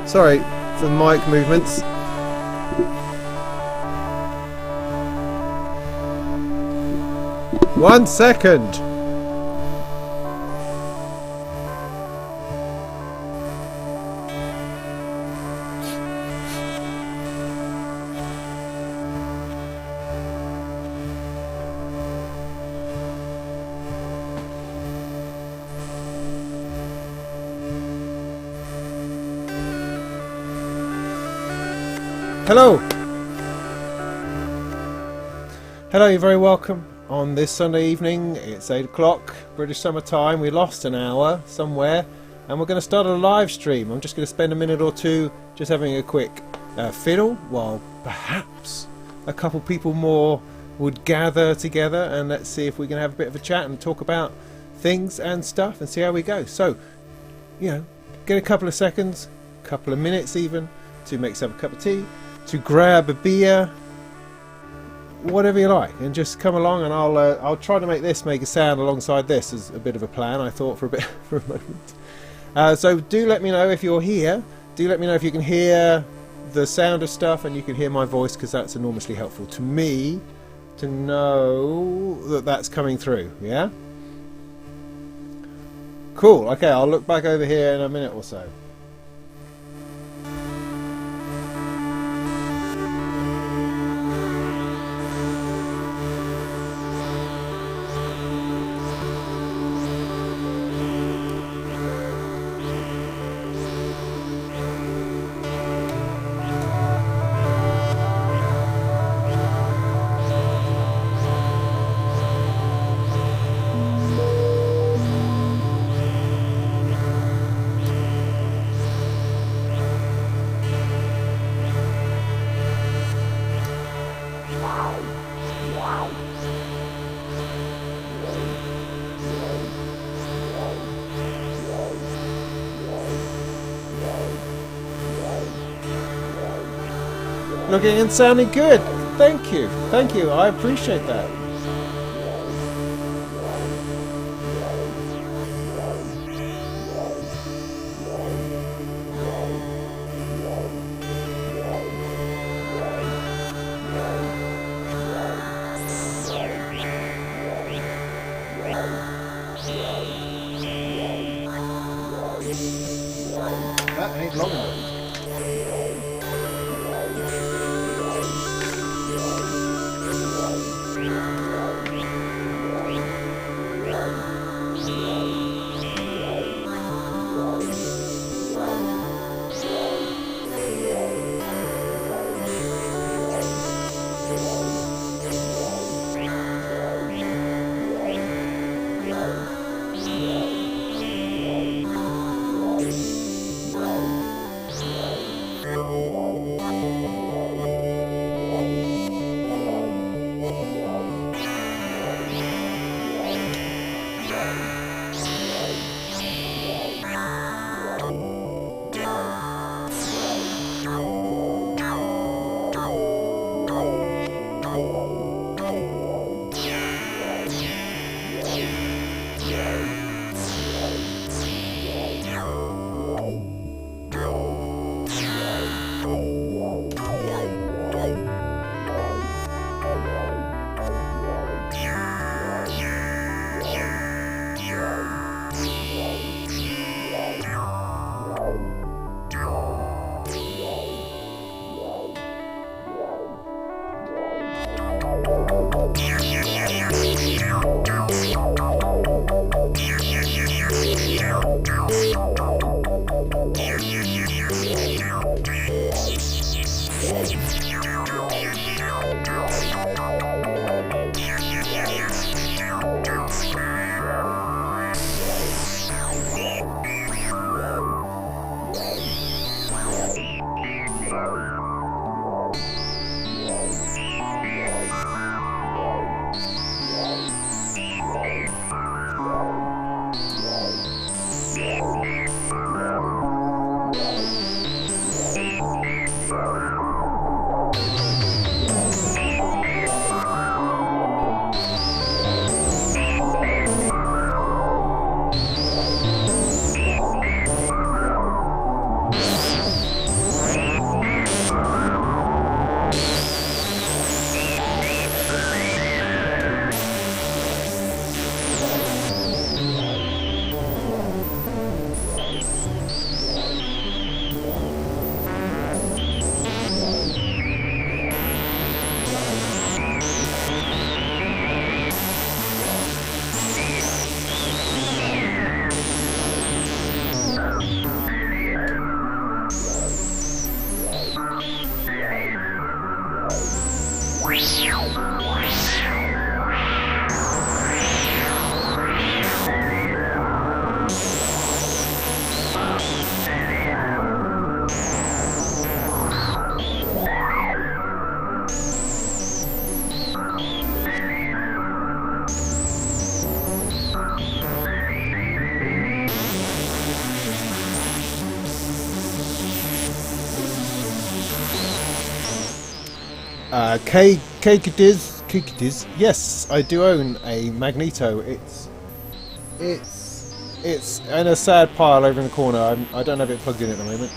Sorry for the mic movements. One second. Hello! Hello, you're very welcome on this Sunday evening. It's 8 o'clock, British summer time. We lost an hour somewhere and we're going to start a live stream. I'm just going to spend a minute or two just having a quick fiddle while perhaps a couple people more would gather together, and let's see if we can have a bit of a chat and talk about things and stuff and see how we go. So, you know, get a couple of seconds, couple of minutes even, to make yourself a cup of tea, to grab a beer, whatever you like, and just come along, and I'll try to make a sound alongside this as a bit of a plan. I thought for a moment. So do let me know if you're here. Do let me know if you can hear the sound of stuff and you can hear my voice, because that's enormously helpful to me to know that that's coming through. Yeah. Cool. Okay, I'll look back over here in a minute or so. Looking and sounding good. Thank you. Thank you. I appreciate that. That ain't long enough. Kikadiz. Yes, I do own a Magneto. It's in a sad pile over in the corner. I don't have it plugged in at the moment.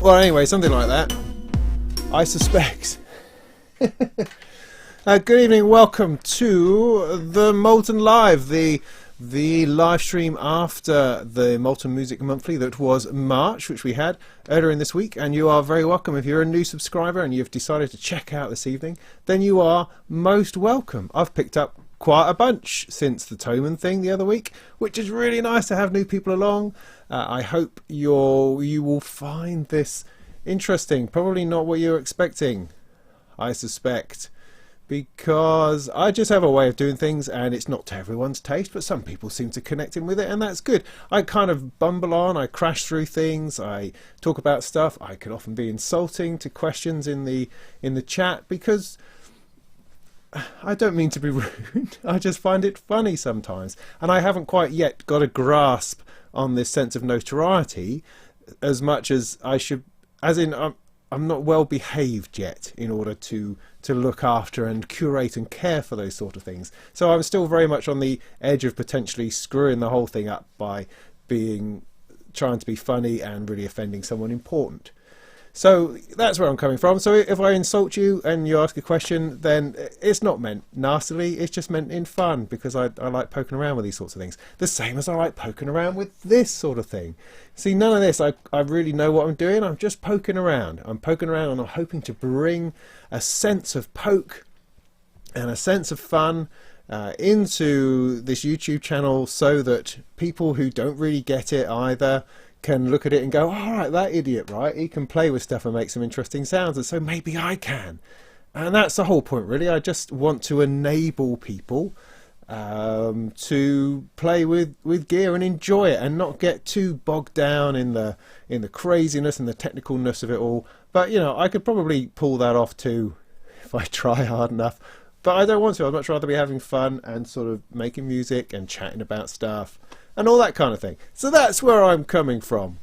Well, anyway, something like that, I suspect. Good evening, welcome to the Molten Live, the live stream after the Molten Music Monthly that was March, which we had earlier in this week. And you are very welcome. If you're a new subscriber and you've decided to check out this evening, then you are most welcome. I've picked up quite a bunch since the Toman thing the other week, which is really nice to have new people along. I hope you will find this interesting. Probably not what you're expecting, I suspect, because I just have a way of doing things and it's not to everyone's taste, but some people seem to connect in with it, and that's good. I kind of bumble on, I crash through things, I talk about stuff. I can often be insulting to questions in the chat because I don't mean to be rude. I just find it funny sometimes, and I haven't quite yet got a grasp on this sense of notoriety as much as I should, as in I'm not well behaved yet in order to look after and curate and care for those sort of things. So I'm still very much on the edge of potentially screwing the whole thing up by trying to be funny and really offending someone important. So that's where I'm coming from. So if I insult you and you ask a question, then it's not meant nastily, it's just meant in fun, because I like poking around with these sorts of things. The same as I like poking around with this sort of thing. See, none of this, I really know what I'm doing. I'm just poking around. I'm poking around and I'm hoping to bring a sense of poke and a sense of fun into this YouTube channel, so that people who don't really get it either can look at it and go, all right, that idiot, right, he can play with stuff and make some interesting sounds, and so maybe I can. And that's the whole point, really. I just want to enable people to play with gear and enjoy it, and not get too bogged down in the craziness and the technicalness of it all. But you know, I could probably pull that off too if I try hard enough, but I don't want to. I'd much rather be having fun and sort of making music and chatting about stuff and all that kind of thing. So that's where I'm coming from.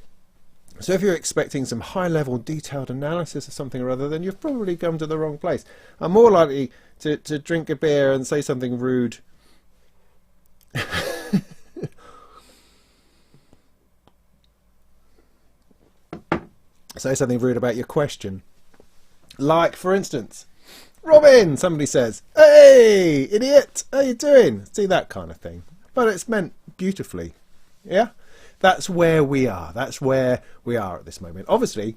So if you're expecting some high-level detailed analysis of something or other, then you've probably come to the wrong place. I'm more likely to drink a beer and say something rude. Say something rude about your question. Like, for instance, Robin, somebody says, hey, idiot, how you doing? See, that kind of thing. But it's meant beautifully. Yeah, that's where we are. That's where we are at this moment. Obviously,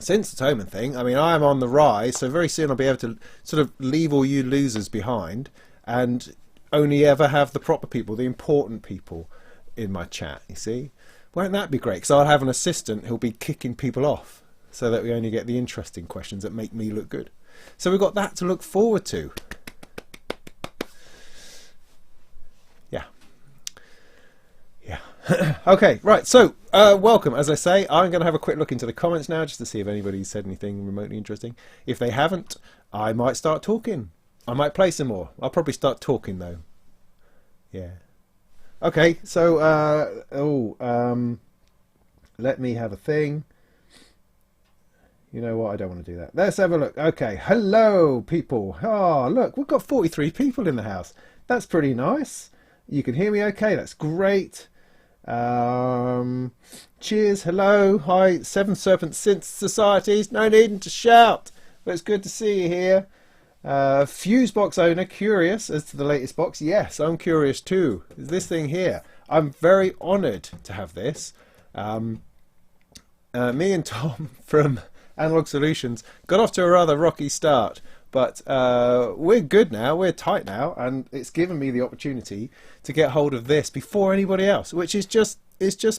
since the Toman thing, I mean, I'm on the rise, so very soon I'll be able to sort of leave all you losers behind and only ever have the proper people, the important people in my chat, you see. Won't that be great? Because I'll have an assistant who'll be kicking people off so that we only get the interesting questions that make me look good. So we've got that to look forward to. Okay, right, so welcome. As I say, I'm going to have a quick look into the comments now just to see if anybody said anything remotely interesting. If they haven't, I might start talking. I might play some more. I'll probably start talking though. Yeah. Okay, so let me have a thing. You know what, I don't want to do that. Let's have a look. Okay, hello people. Oh, look, we've got 43 people in the house. That's pretty nice. You can hear me okay, that's great. Cheers, hello, hi, Seven Serpent Synth Societies, no needing to shout, but it's good to see you here. Fusebox owner, curious as to the latest box. Yes, I'm curious too. Is this thing here? I'm very honoured to have this. Me and Tom from Analog Solutions got off to a rather rocky start, but we're good now, we're tight now, and it's given me the opportunity to get hold of this before anybody else, which is just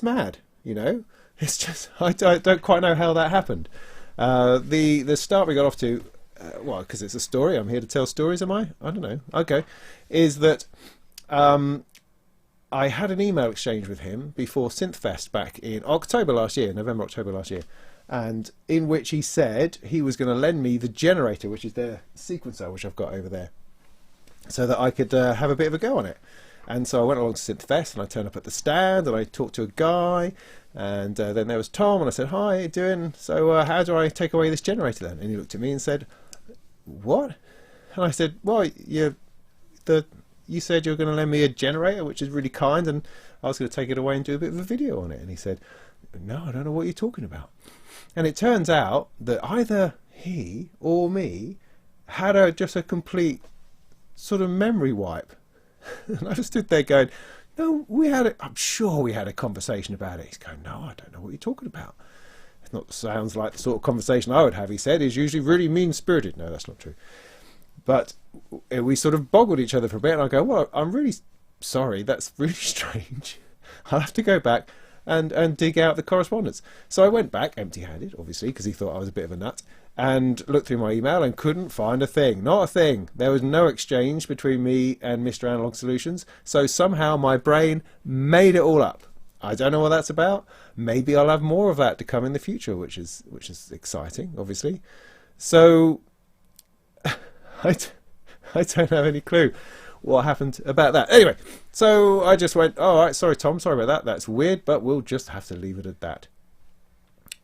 mad, you know. It's just, I don't quite know how that happened. The start we got off to, well, because it's a story, I'm here to tell stories, am I? I don't know. Okay, is that I had an email exchange with him before Synthfest back in October last year, November, October last year, and in which he said he was going to lend me the generator, which is their sequencer, which I've got over there, so that I could have a bit of a go on it. And so I went along to Synthfest and I turned up at the stand and I talked to a guy, and then there was Tom, and I said, hi, how you doing? So how do I take away this generator then? And he looked at me and said, what? And I said, well, you said you were going to lend me a generator, which is really kind, and I was going to take it away and do a bit of a video on it. And he said, no, I don't know what you're talking about. And it turns out that either he or me had just a complete sort of memory wipe. And I just stood there going, no, I'm sure we had a conversation about it. He's going, no, I don't know what you're talking about. It's not sounds like the sort of conversation I would have, he said. He's usually really mean-spirited. No, that's not true. But we sort of boggled each other for a bit, and I go, well, I'm really sorry, that's really strange. I'll have to go back and dig out the correspondence. So I went back, empty-handed, obviously, because he thought I was a bit of a nut, and looked through my email and couldn't find a thing. Not a thing. There was no exchange between me and Mr. Analog Solutions, so somehow my brain made it all up. I don't know what that's about. Maybe I'll have more of that to come in the future, which is exciting, obviously. So I don't have any clue what happened about that. Anyway, so I just went, all right, sorry, Tom, sorry about that. That's weird, but we'll just have to leave it at that.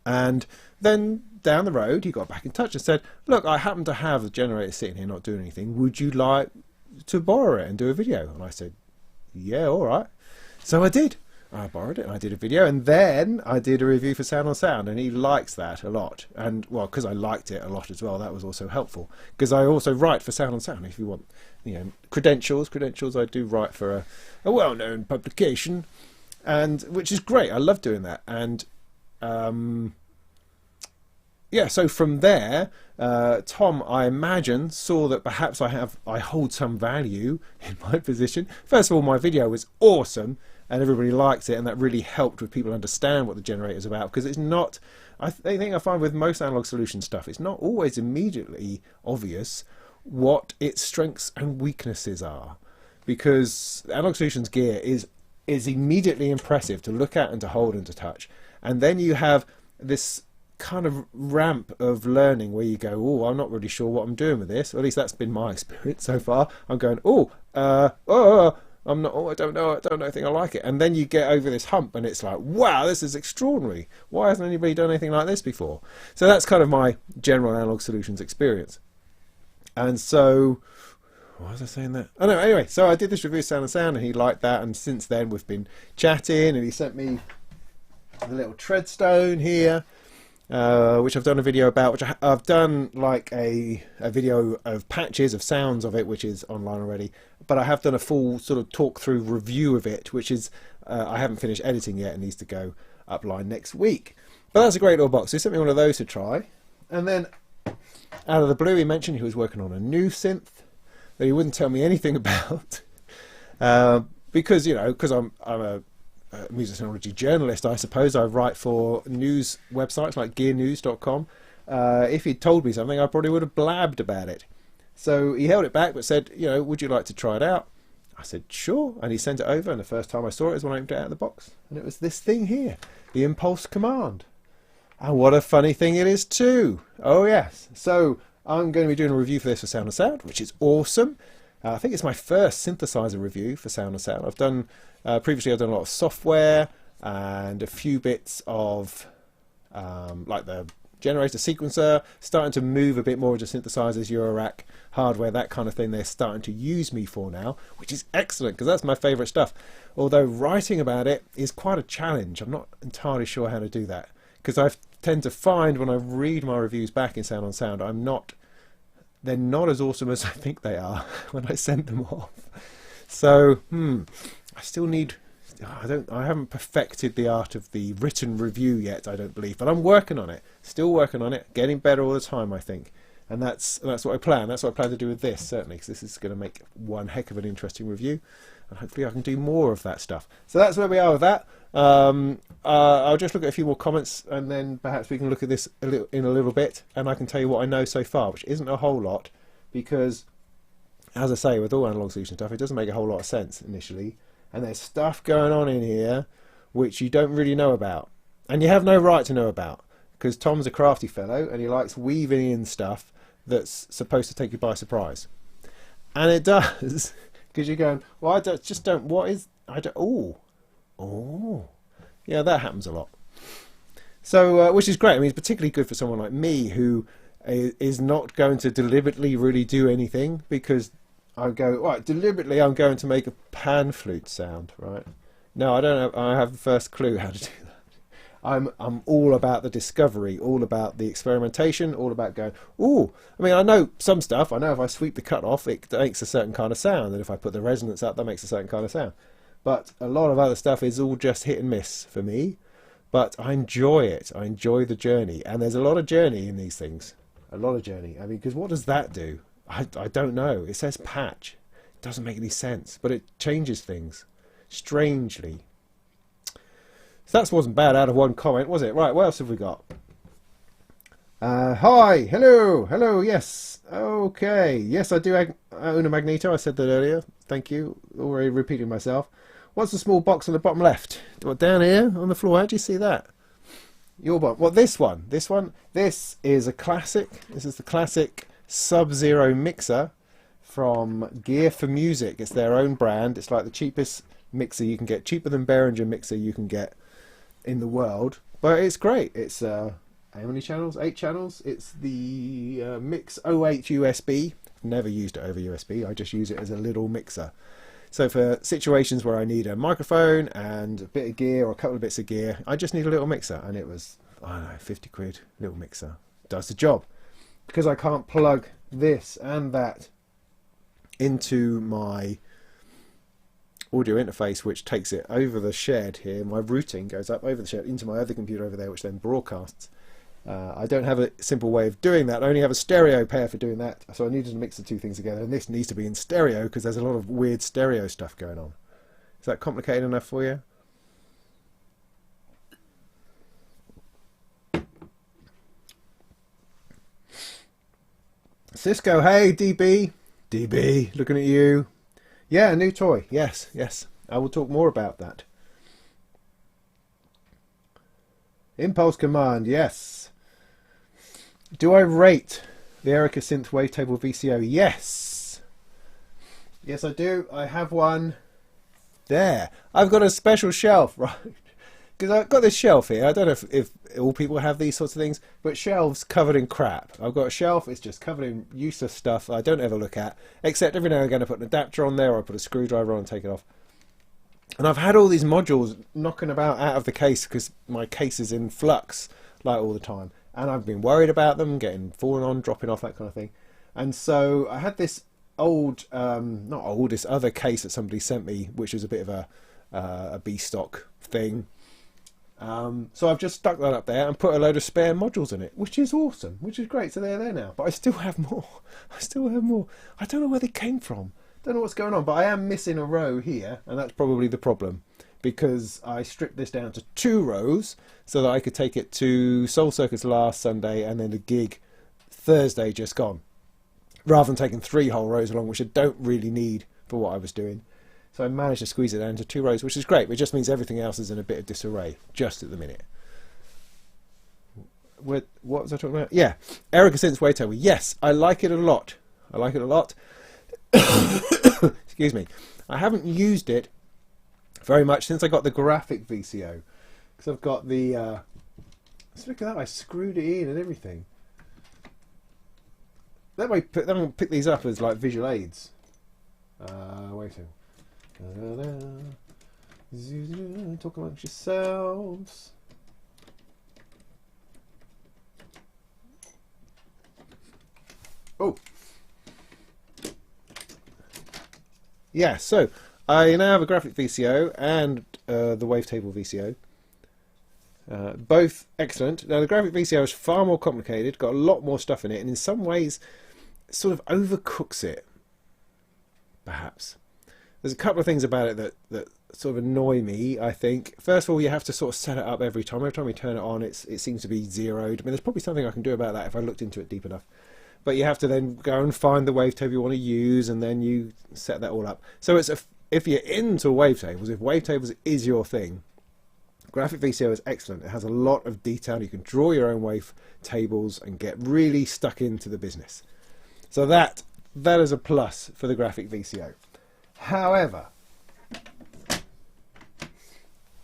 And then down the road, he got back in touch and said, look, I happen to have the generator sitting here not doing anything. Would you like to borrow it and do a video? And I said, yeah, all right. So I did. I borrowed it and I did a video, and then I did a review for Sound on Sound, and he likes that a lot. And well, because I liked it a lot as well, that was also helpful, because I also write for Sound on Sound. If you want, credentials, I do write for a well-known publication, and which is great. I love doing that. And yeah, so from there, Tom, I imagine, saw that perhaps I hold some value in my position. First of all, my video was awesome, and everybody liked it, and that really helped with people understand what the generator is about, because it's not, I think I find with most Analog Solution stuff, it's not always immediately obvious what its strengths and weaknesses are, because Analog Solutions gear is immediately impressive to look at and to hold and to touch, and then you have this kind of ramp of learning where you go, oh, I'm not really sure what I'm doing with this, or at least that's been my experience so far. I'm going, I'm not, I don't know, I think I like it. And then you get over this hump and it's like, wow, this is extraordinary. Why hasn't anybody done anything like this before? So that's kind of my general Analog Solutions experience. And so, why was I saying that? Oh no, anyway, so I did this review of Sound on Sound, and he liked that, and since then we've been chatting, and he sent me the little Treadstone here, which I've done a video about, which I've done like a video of patches of sounds of it, which is online already, but I have done a full sort of talk through review of it, which is I haven't finished editing yet and needs to go upline next week. But that's a great little box. So he sent me one of those to try, and then out of the blue he mentioned he was working on a new synth that he wouldn't tell me anything about, because I'm a music technology journalist, I suppose. I write for news websites like gearnews.com. If he'd told me something, I probably would have blabbed about it. So he held it back but said, would you like to try it out? I said, sure. And he sent it over, and the first time I saw it was when I opened it out of the box. And it was this thing here, the Impulse Command. And what a funny thing it is too. Oh yes. So I'm going to be doing a review for this for Sound on Sound, which is awesome. I think it's my first synthesizer review for Sound on Sound. I've done previously a lot of software and a few bits of like the generator sequencer, starting to move a bit more into synthesizers, Eurorack hardware, that kind of thing. They're starting to use me for now, which is excellent because that's my favorite stuff. Although writing about it is quite a challenge. I'm not entirely sure how to do that, because I tend to find when I read my reviews back in Sound on Sound, they're not as awesome as I think they are when I send them off. So I still need, I haven't perfected the art of the written review yet, I don't believe, but I'm working on it, still working on it, getting better all the time, I think. And that's what I plan. That's what I plan to do with this, certainly, because this is going to make one heck of an interesting review, and hopefully I can do more of that stuff. So that's where we are with that. I'll just look at a few more comments, and then perhaps we can look at this in a little bit, and I can tell you what I know so far, which isn't a whole lot, because, as I say, with all Analog Solution stuff, it doesn't make a whole lot of sense initially, and there's stuff going on in here which you don't really know about, and you have no right to know about, because Tom's a crafty fellow, and he likes weaving in stuff that's supposed to take you by surprise. And it does, because you're going, well, oh, yeah, that happens a lot. So, which is great. I mean, it's particularly good for someone like me who is not going to deliberately really do anything, because I go, right, deliberately I'm going to make a pan flute sound, right? No, I don't know. I have the first clue how to do that. I'm all about the discovery, all about the experimentation, all about going, ooh, I mean, I know some stuff. I know if I sweep the cut off, it makes a certain kind of sound, and if I put the resonance up, that makes a certain kind of sound. But a lot of other stuff is all just hit and miss for me. But I enjoy it. I enjoy the journey, and there's a lot of journey in these things. A lot of journey. I mean, because what does that do? I don't know. It says patch. It doesn't make any sense, but it changes things strangely. So that wasn't bad out of one comment, was it? Right, what else have we got? Hi, hello, yes. Okay, yes, I do own a magneto. I said that earlier. Thank you. Already repeating myself. What's the small box on the bottom left? What, down here on the floor? How do you see that? Your bottom. Well, this one. This is a classic. This is the classic Sub-Zero mixer from Gear for Music. It's their own brand. It's like the cheapest mixer you can get, cheaper than Behringer mixer you can get in the world, but it's great. It's how many channels? 8 channels. It's the Mix 08 USB. Never used it over USB. I just use it as a little mixer. So for situations where I need a microphone and a bit of gear or a couple of bits of gear, I just need a little mixer, and it was, I don't know, 50 quid. Little mixer does the job. Because I can't plug this and that into my audio interface, which takes it over the shed here. My routing goes up over the shed into my other computer over there, which then broadcasts. I don't have a simple way of doing that. I only have a stereo pair for doing that, so I needed to mix the two things together, and this needs to be in stereo because there's a lot of weird stereo stuff going on. Is that complicated enough for you? Cisco, hey DB, looking at you. Yeah, a new toy. Yes. I will talk more about that. Impulse command, yes. Do I rate the Erica Synth Wavetable VCO? Yes. Yes, I do. I have one there. I've got a special shelf, right? Because I've got this shelf here. I don't know if all people have these sorts of things, but shelves covered in crap. I've got a shelf, it's just covered in useless stuff I don't ever look at, except every now and again I put an adapter on there, or I put a screwdriver on and take it off. And I've had all these modules knocking about out of the case because my case is in flux like all the time. And I've been worried about them, getting fallen on, dropping off, that kind of thing. And so I had this old, not old, this other case that somebody sent me, which is a bit of a B-stock thing. So I've just stuck that up there and put a load of spare modules in it, which is awesome, which is great. So they're there now, but I still have more. I don't know where they came from. Don't know what's going on, but I am missing a row here, and that's probably the problem, because I stripped this down to 2 rows so that I could take it to Soul Circus last Sunday and then the gig Thursday just gone, rather than taking 3 whole rows along, which I don't really need for what I was doing. So I managed to squeeze it down to 2 rows, which is great, but it just means everything else is in a bit of disarray just at the minute. What was I talking about? Yeah, Erica Synth Wavetable. Yes, I like it a lot. Excuse me. I haven't used it very much since I got the graphic VCO, because I've got the so look at that, I screwed it in and everything. That way I won't pick these up as like visual aids. Waiting. Talk amongst yourselves. Oh yeah, so I now have a graphic VCO and the Wavetable VCO. Both excellent. Now the graphic VCO is far more complicated, got a lot more stuff in it, and in some ways sort of overcooks it, perhaps. There's a couple of things about it that sort of annoy me, I think. First of all, you have to sort of set it up every time. Every time you turn it on, it seems to be zeroed. I mean, there's probably something I can do about that if I looked into it deep enough. But you have to then go and find the wavetable you want to use, and then you set that all up. So it's if you're into wavetables, if wavetables is your thing, graphic VCO is excellent. It has a lot of detail. You can draw your own wavetables and get really stuck into the business. So that is a plus for the graphic VCO. However,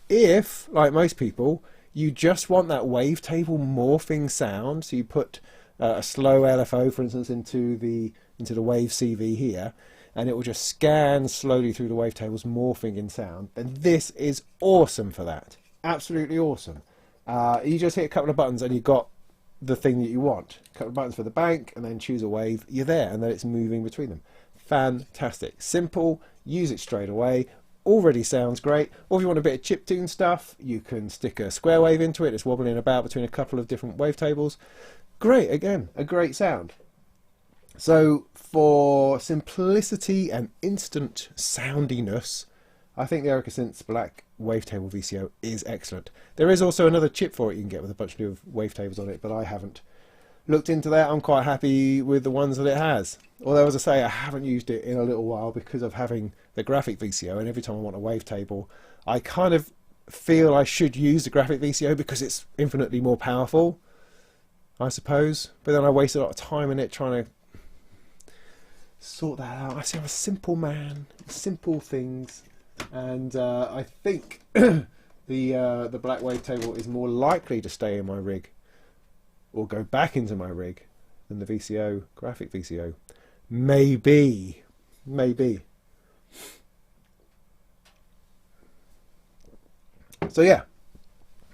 if, like most people, you just want that wavetable morphing sound, so you put a slow LFO, for instance, into the wave CV here, and it will just scan slowly through the wavetables, morphing in sound, then this is awesome for that. Absolutely awesome. You just hit a couple of buttons and you've got the thing that you want. A couple of buttons for the bank, and then choose a wave. You're there, and then it's moving between them. Fantastic. Simple. Use it straight away. Already sounds great. Or if you want a bit of chiptune stuff, you can stick a square wave into it. It's wobbling about between a couple of different wavetables. Great. Again, a great sound. So for simplicity and instant soundiness, I think the Erica Synths Black Wavetable VCO is excellent. There is also another chip for it you can get with a bunch of new wavetables on it, but I haven't looked into that. I'm quite happy with the ones that it has. Although, as I say, I haven't used it in a little while because of having the graphic VCO, and every time I want a wavetable, I kind of feel I should use the graphic VCO because it's infinitely more powerful, I suppose. But then I waste a lot of time in it trying to sort that out. I see, I'm a simple man, simple things, and I think the black wavetable is more likely to stay in my rig or go back into my rig than the VCO, graphic VCO. Maybe. So yeah,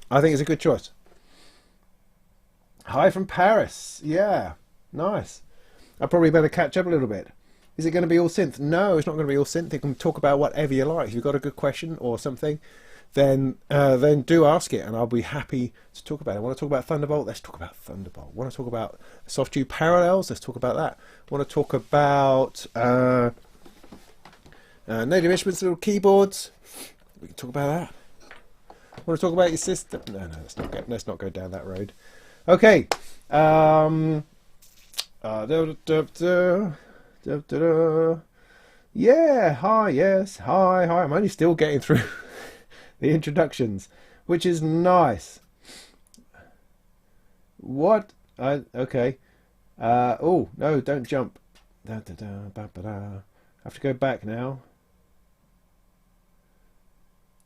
I think it's a good choice. Hi from Paris. Yeah, nice. I probably better catch up a little bit. Is it going to be all synth? No, it's not going to be all synth. You can talk about whatever you like. If you've got a good question or something, then do ask it, and I'll be happy to talk about it. I want to talk about Thunderbolt? Let's talk about Thunderbolt. Want to talk about soft tube parallels? Let's talk about that. Want to talk about Native Instruments little keyboards? We can talk about that. Want to talk about your system? No, let's not go down that road. Okay. Yeah, hi, yes, hi. I'm only still getting through the introductions, which is nice. What? Okay. Oh, no, don't jump. I have to go back now.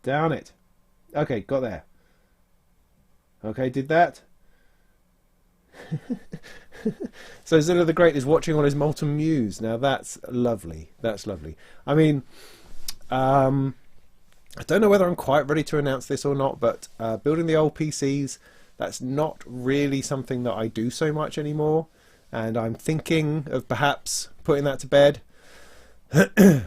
Down it. Okay, got there. Okay, did that. So Zilla the Great is watching on his Molten Muse. Now that's lovely. That's lovely. I mean, I don't know whether I'm quite ready to announce this or not, but building the old PCs, that's not really something that I do so much anymore, and I'm thinking of perhaps putting that to bed because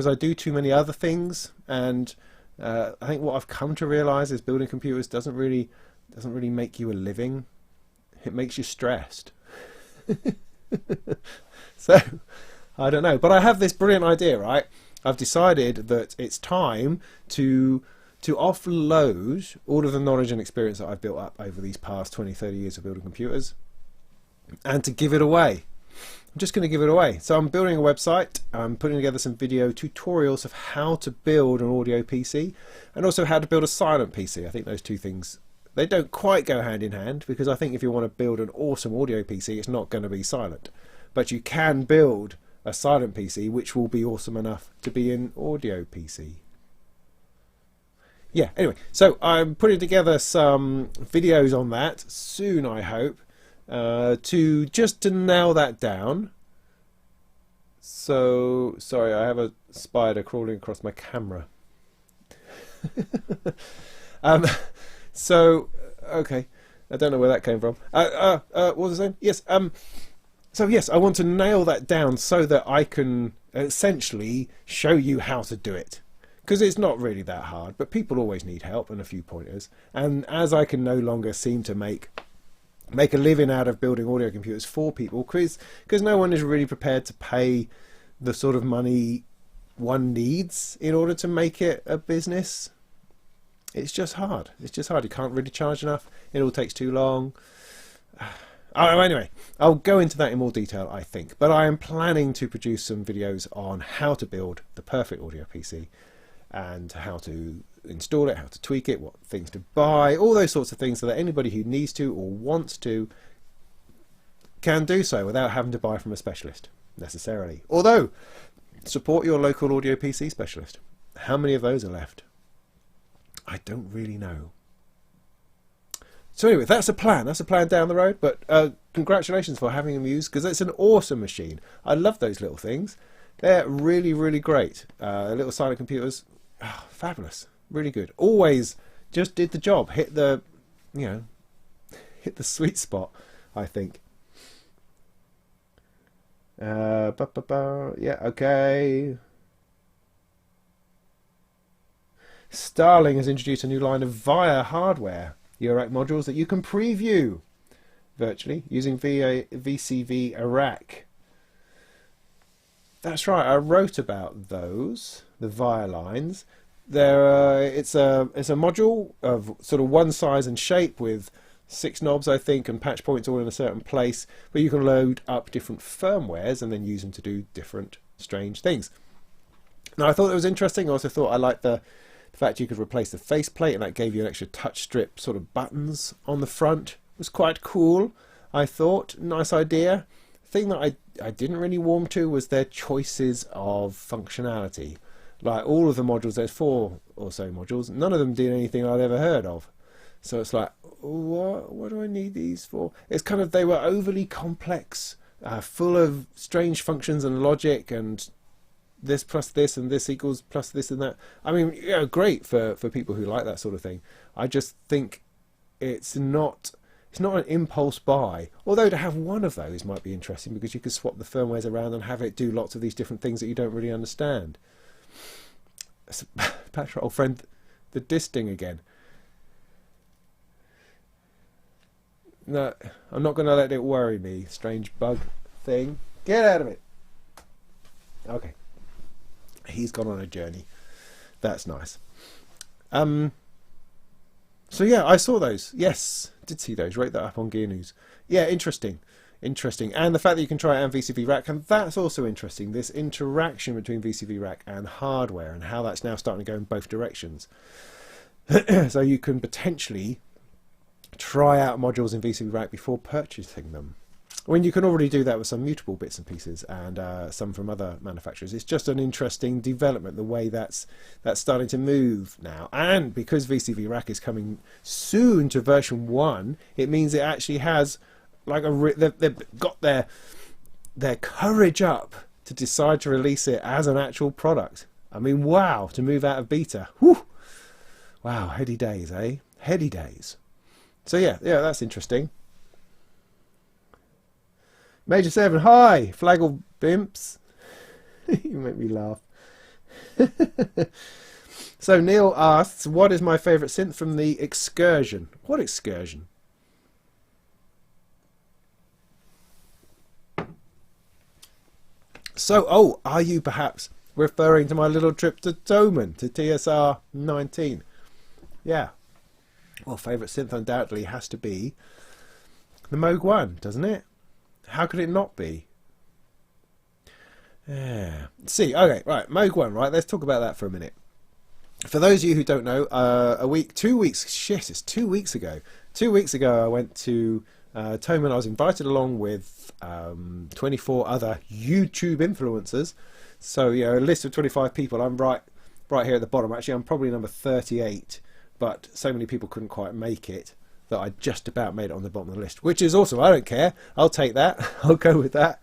I do too many other things, and I think what I've come to realise is building computers doesn't really make you a living. It makes you stressed. So I don't know, but I have this brilliant idea, right? I've decided that it's time to offload all of the knowledge and experience that I've built up over these past 20-30 years of building computers, and to give it away. I'm just going to give it away. So I'm building a website. I'm putting together some video tutorials of how to build an audio PC, and also how to build a silent PC. I think those two things, they don't quite go hand in hand, because I think if you want to build an awesome audio PC, it's not going to be silent. But you can build a silent PC which will be awesome enough to be an audio PC. Yeah, anyway, so I'm putting together some videos on that soon, I hope, to nail that down. So, sorry, I have a spider crawling across my camera. So, okay, I don't know where that came from. What was I saying? Yes, so yes, I want to nail that down so that I can essentially show you how to do it. Because it's not really that hard, but people always need help and a few pointers. And as I can no longer seem to make a living out of building audio computers for people, because no one is really prepared to pay the sort of money one needs in order to make it a business. It's just hard. It's just hard. You can't really charge enough. It all takes too long. Oh, anyway, I'll go into that in more detail, I think. But I am planning to produce some videos on how to build the perfect audio PC, and how to install it, how to tweak it, what things to buy, all those sorts of things, so that anybody who needs to or wants to can do so without having to buy from a specialist necessarily. Although, support your local audio PC specialist. How many of those are left? I don't really know. So anyway, that's a plan. That's a plan down the road. But congratulations for having a Muse, because it's an awesome machine. I love those little things. They're really, really great. Little silent computers, fabulous, really good. Always just did the job, hit the, hit the sweet spot, I think. Yeah, okay. Starling has introduced a new line of VIA hardware Eurorack modules that you can preview virtually using VCV Iraq. That's right, I wrote about those, the VIA lines. It's a module of sort of one size and shape with 6 knobs, I think, and patch points all in a certain place, but you can load up different firmwares and then use them to do different strange things. Now, I thought it was interesting. I also thought I liked the fact you could replace the faceplate, and that gave you an extra touch strip sort of buttons on the front. It was quite cool, I thought. Nice idea. The thing that I didn't really warm to was their choices of functionality. Like all of the modules, there's 4 or so modules, none of them did anything I'd ever heard of. So it's like, what do I need these for? It's kind of, they were overly complex, full of strange functions and logic, and this plus this and this equals plus this and that. I mean, great for people who like that sort of thing. I just think it's not an impulse buy. Although to have one of those might be interesting, because you could swap the firmwares around and have it do lots of these different things that you don't really understand. Patrick, old friend, the disting again. No, I'm not going to let it worry me. Strange bug thing. Get out of it. Okay. He's gone on a journey. That's nice. So yeah, I saw those. Yes, did see those. Rate that up on Gear News. Yeah, interesting. And the fact that you can try it on VCV Rack, and that's also interesting. This interaction between VCV Rack and hardware, and how that's now starting to go in both directions. So you can potentially try out modules in VCV Rack before purchasing them. When you can already do that with some mutable bits and pieces, and some from other manufacturers. It's just an interesting development, the way that's starting to move now. And because VCV Rack is coming soon to version 1, it means it actually has like they've got their courage up to decide to release it as an actual product. I mean, wow, to move out of beta. Whew. Wow, heady days, eh? Heady days. So yeah, that's interesting. Major 7, hi, Flaggle Bimps. You make me laugh. So Neil asks, what is my favourite synth from the Excursion? What Excursion? So, are you perhaps referring to my little trip to Toman, to TSR 19? Yeah. Well, favourite synth undoubtedly has to be the Moog 1, doesn't it? How could it not be? Yeah. See, okay, right, Moog 1, right, let's talk about that for a minute. For those of you who don't know, 2 weeks, shit, it's 2 weeks ago. 2 weeks ago I went to Toman. I was invited along with 24 other YouTube influencers. So, a list of 25 people. I'm right here at the bottom. Actually, I'm probably number 38, but so many people couldn't quite make it that I just about made it on the bottom of the list, which is awesome. I don't care. I'll take that. I'll go with that.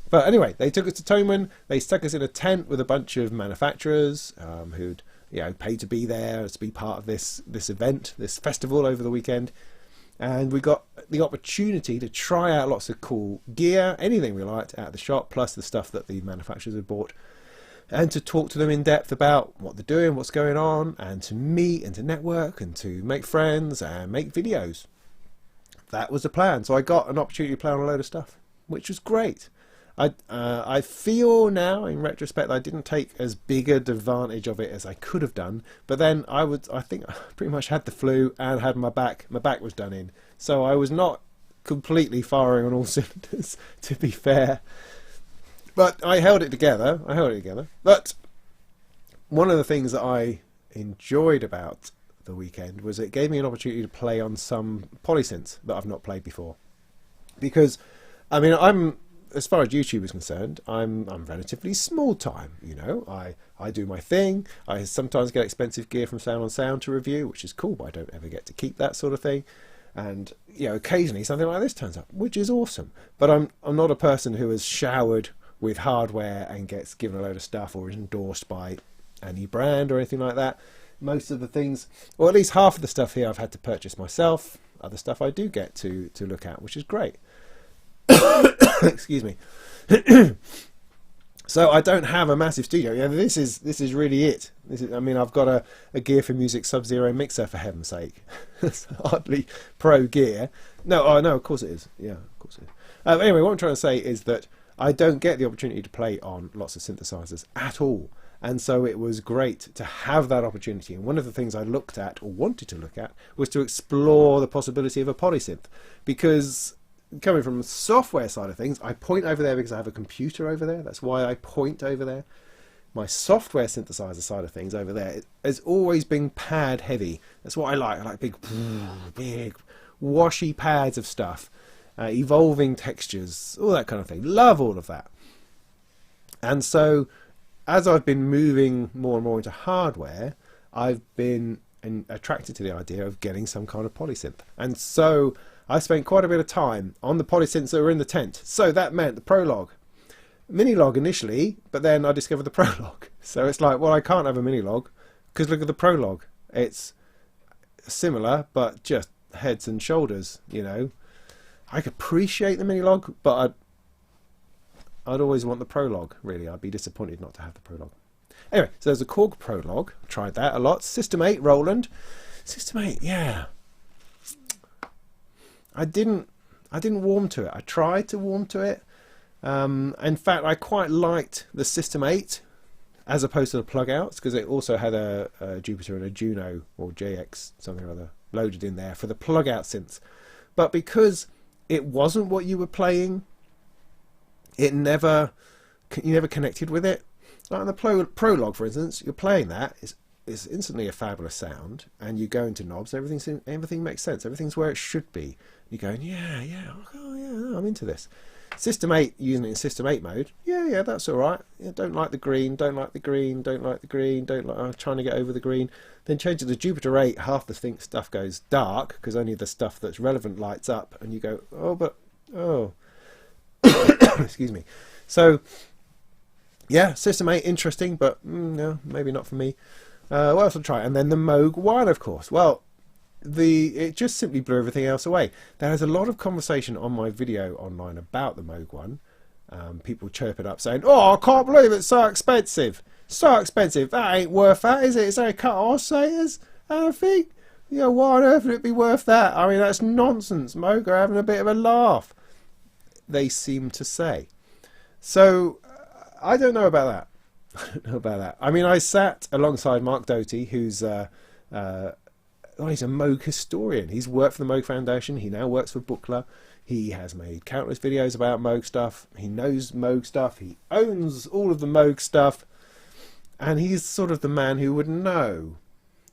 But anyway, they took us to Toman. They stuck us in a tent with a bunch of manufacturers who'd paid to be there, to be part of this event, this festival over the weekend. And we got the opportunity to try out lots of cool gear, anything we liked at the shop, plus the stuff that the manufacturers had bought, and to talk to them in depth about what they're doing, what's going on, and to meet and to network and to make friends and make videos. That was the plan. So I got an opportunity to play on a load of stuff, which was great. I feel now, in retrospect, that I didn't take as big an advantage of it as I could have done. But then I think I pretty much had the flu and had my back. My back was done in. So I was not completely firing on all cylinders, to be fair. But I held it together. But one of the things that I enjoyed about the weekend was it gave me an opportunity to play on some polysynths that I've not played before. Because, I mean, as far as YouTube is concerned, I'm relatively small time. I do my thing. I sometimes get expensive gear from Sound on Sound to review, which is cool, but I don't ever get to keep that sort of thing. And occasionally something like this turns up, which is awesome. But I'm not a person who has showered with hardware and gets given a load of stuff or is endorsed by any brand or anything like that. most of the things, or at least half of the stuff here I've had to purchase myself. Other stuff I do get to look at, which is great. Excuse me. So I don't have a massive studio. Yeah, this is really it. I mean, I've got a Gear for Music Sub-Zero mixer, for heaven's sake. It's hardly pro gear. No, oh no, of course it is. Yeah, of course it is. Anyway, what I'm trying to say is that I don't get the opportunity to play on lots of synthesizers at all. And so it was great to have that opportunity. And one of the things I looked at, or wanted to look at, was to explore the possibility of a polysynth. Because coming from the software side of things, I point over there because I have a computer over there. That's why I point over there. My software synthesizer side of things over there has always been pad heavy. That's what I like. I like big washy pads of stuff, evolving textures, all that kind of thing. Love all of that. And so as I've been moving more and more into hardware, I've been attracted to the idea of getting some kind of polysynth. And so I spent quite a bit of time on the polysynths that were in the tent. So that meant the Prologue. Minilog initially, but then I discovered the Prologue. So it's like, well, I can't have a Minilog because look at the Prologue. It's similar, but just heads and shoulders, you know. I could appreciate the Minilog, but I'd always want the Prologue, really. I'd be disappointed not to have the Prologue. Anyway, so there's a Korg Prologue. Tried that a lot. System 8, Roland. System 8, yeah. I didn't warm to it. I tried to warm to it. In fact, I quite liked the System 8 as opposed to the plug outs, because it also had a Jupiter and a Juno, or JX, something or other, loaded in there for the plug out synths. But because it wasn't what you were playing, you never connected with it. Like on the Prologue, for instance, you're playing that, it's instantly a fabulous sound, and you go into knobs, everything makes sense, everything's where it should be. You're going, yeah, I'm into this. System 8, using it in System 8 mode, yeah, that's alright. Yeah, don't like the green, I'm trying to get over the green. Then change it to Jupiter 8, half the stuff goes dark, because only the stuff that's relevant lights up, and you go, oh. Excuse me. So, yeah, System 8, interesting, but no, maybe not for me. What else will try? And then the Moog 1, of course. Well, it just simply blew everything else away. There is a lot of conversation on my video online about the Moog 1. People chirp it up saying, oh, I can't believe it's so expensive. So expensive. That ain't worth that, is it? It's only cut oscillators, anything. You know, why on earth would it be worth that? I mean, that's nonsense. Moog are having a bit of a laugh, they seem to say. So, I don't know about that. I don't know about that. I mean, I sat alongside Mark Doty, who's he's a Moog historian. He's worked for the Moog Foundation. He now works for Buchla. He has made countless videos about Moog stuff. He knows Moog stuff. He owns all of the Moog stuff. And he's sort of the man who would know.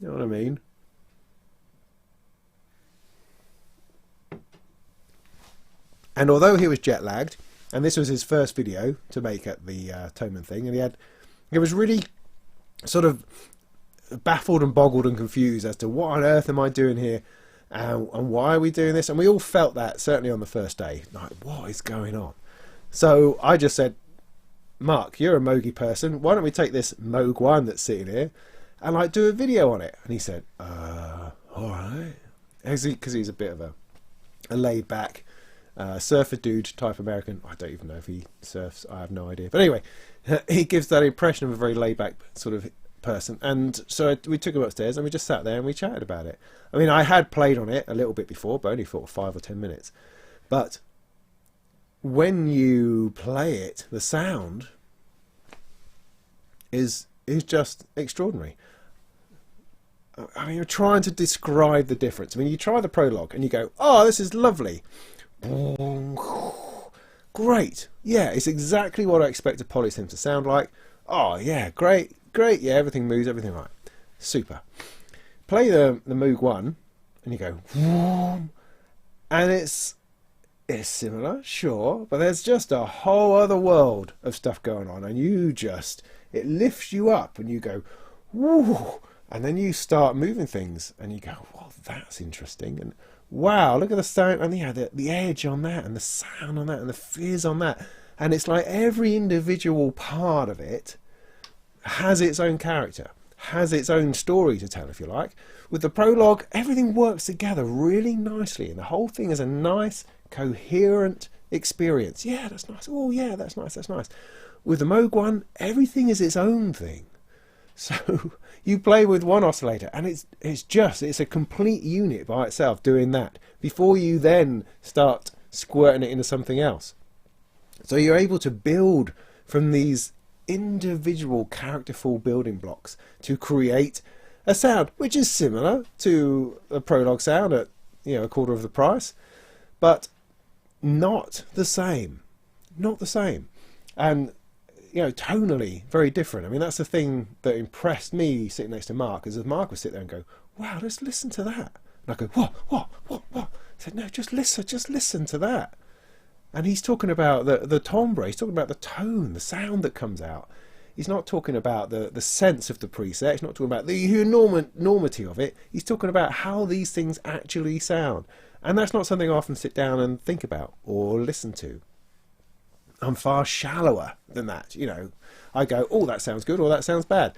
You know what I mean? And although he was jet lagged, and this was his first video to make at the Thomann thing, and he was really sort of baffled and boggled and confused as to what on earth am I doing here, and why are we doing this? And we all felt that, certainly on the first day, like, what is going on? So I just said, Mark, you're a Moogie person, why don't we take this Moog 1 that's sitting here and like do a video on it? And he said, alright, because he's a bit of a laid back surfer dude type American. I don't even know if he surfs, I have no idea, but anyway, he gives that impression of a very laid back sort of person. And so we took him upstairs and we just sat there and we chatted about it. I mean, I had played on it a little bit before, but only for 5 or 10 minutes. But when you play it, the sound is just extraordinary. I mean, you're trying to describe the difference. I mean, you try the Prologue and you go, oh, this is lovely. Great. Yeah, it's exactly what I expect a polysynth to sound like. Oh, yeah, great. Yeah, everything moves, everything right. Super. Play the Moog 1 and you go, and it's similar, sure, but there's just a whole other world of stuff going on, and it lifts you up and you go, woo, and then you start moving things and you go, well, that's interesting, and wow, look at the sound, and yeah, the edge on that, and the sound on that, and the fizz on that, and it's like every individual part of it has its own character, has its own story to tell, if you like. With the Prologue, everything works together really nicely, and the whole thing is a nice, coherent experience. Yeah, that's nice. Oh, yeah, that's nice. That's nice. With the Moog one, everything is its own thing. So you play with one oscillator, and it's a complete unit by itself doing that before you then start squirting it into something else. So you're able to build from these individual characterful building blocks to create a sound which is similar to a Prologue sound at, you know, a quarter of the price, but not the same. Not the same. And, you know, tonally very different. I mean, that's the thing that impressed me sitting next to Mark, is that Mark would sit there and go, wow, let's listen to that. And I go, what? I said, no, just listen to that. And he's talking about the timbre, he's talking about the tone, the sound that comes out. He's not talking about the sense of the preset, he's not talking about the enormity of it. He's talking about how these things actually sound. And that's not something I often sit down and think about or listen to. I'm far shallower than that, you know. I go, oh, that sounds good, or that sounds bad.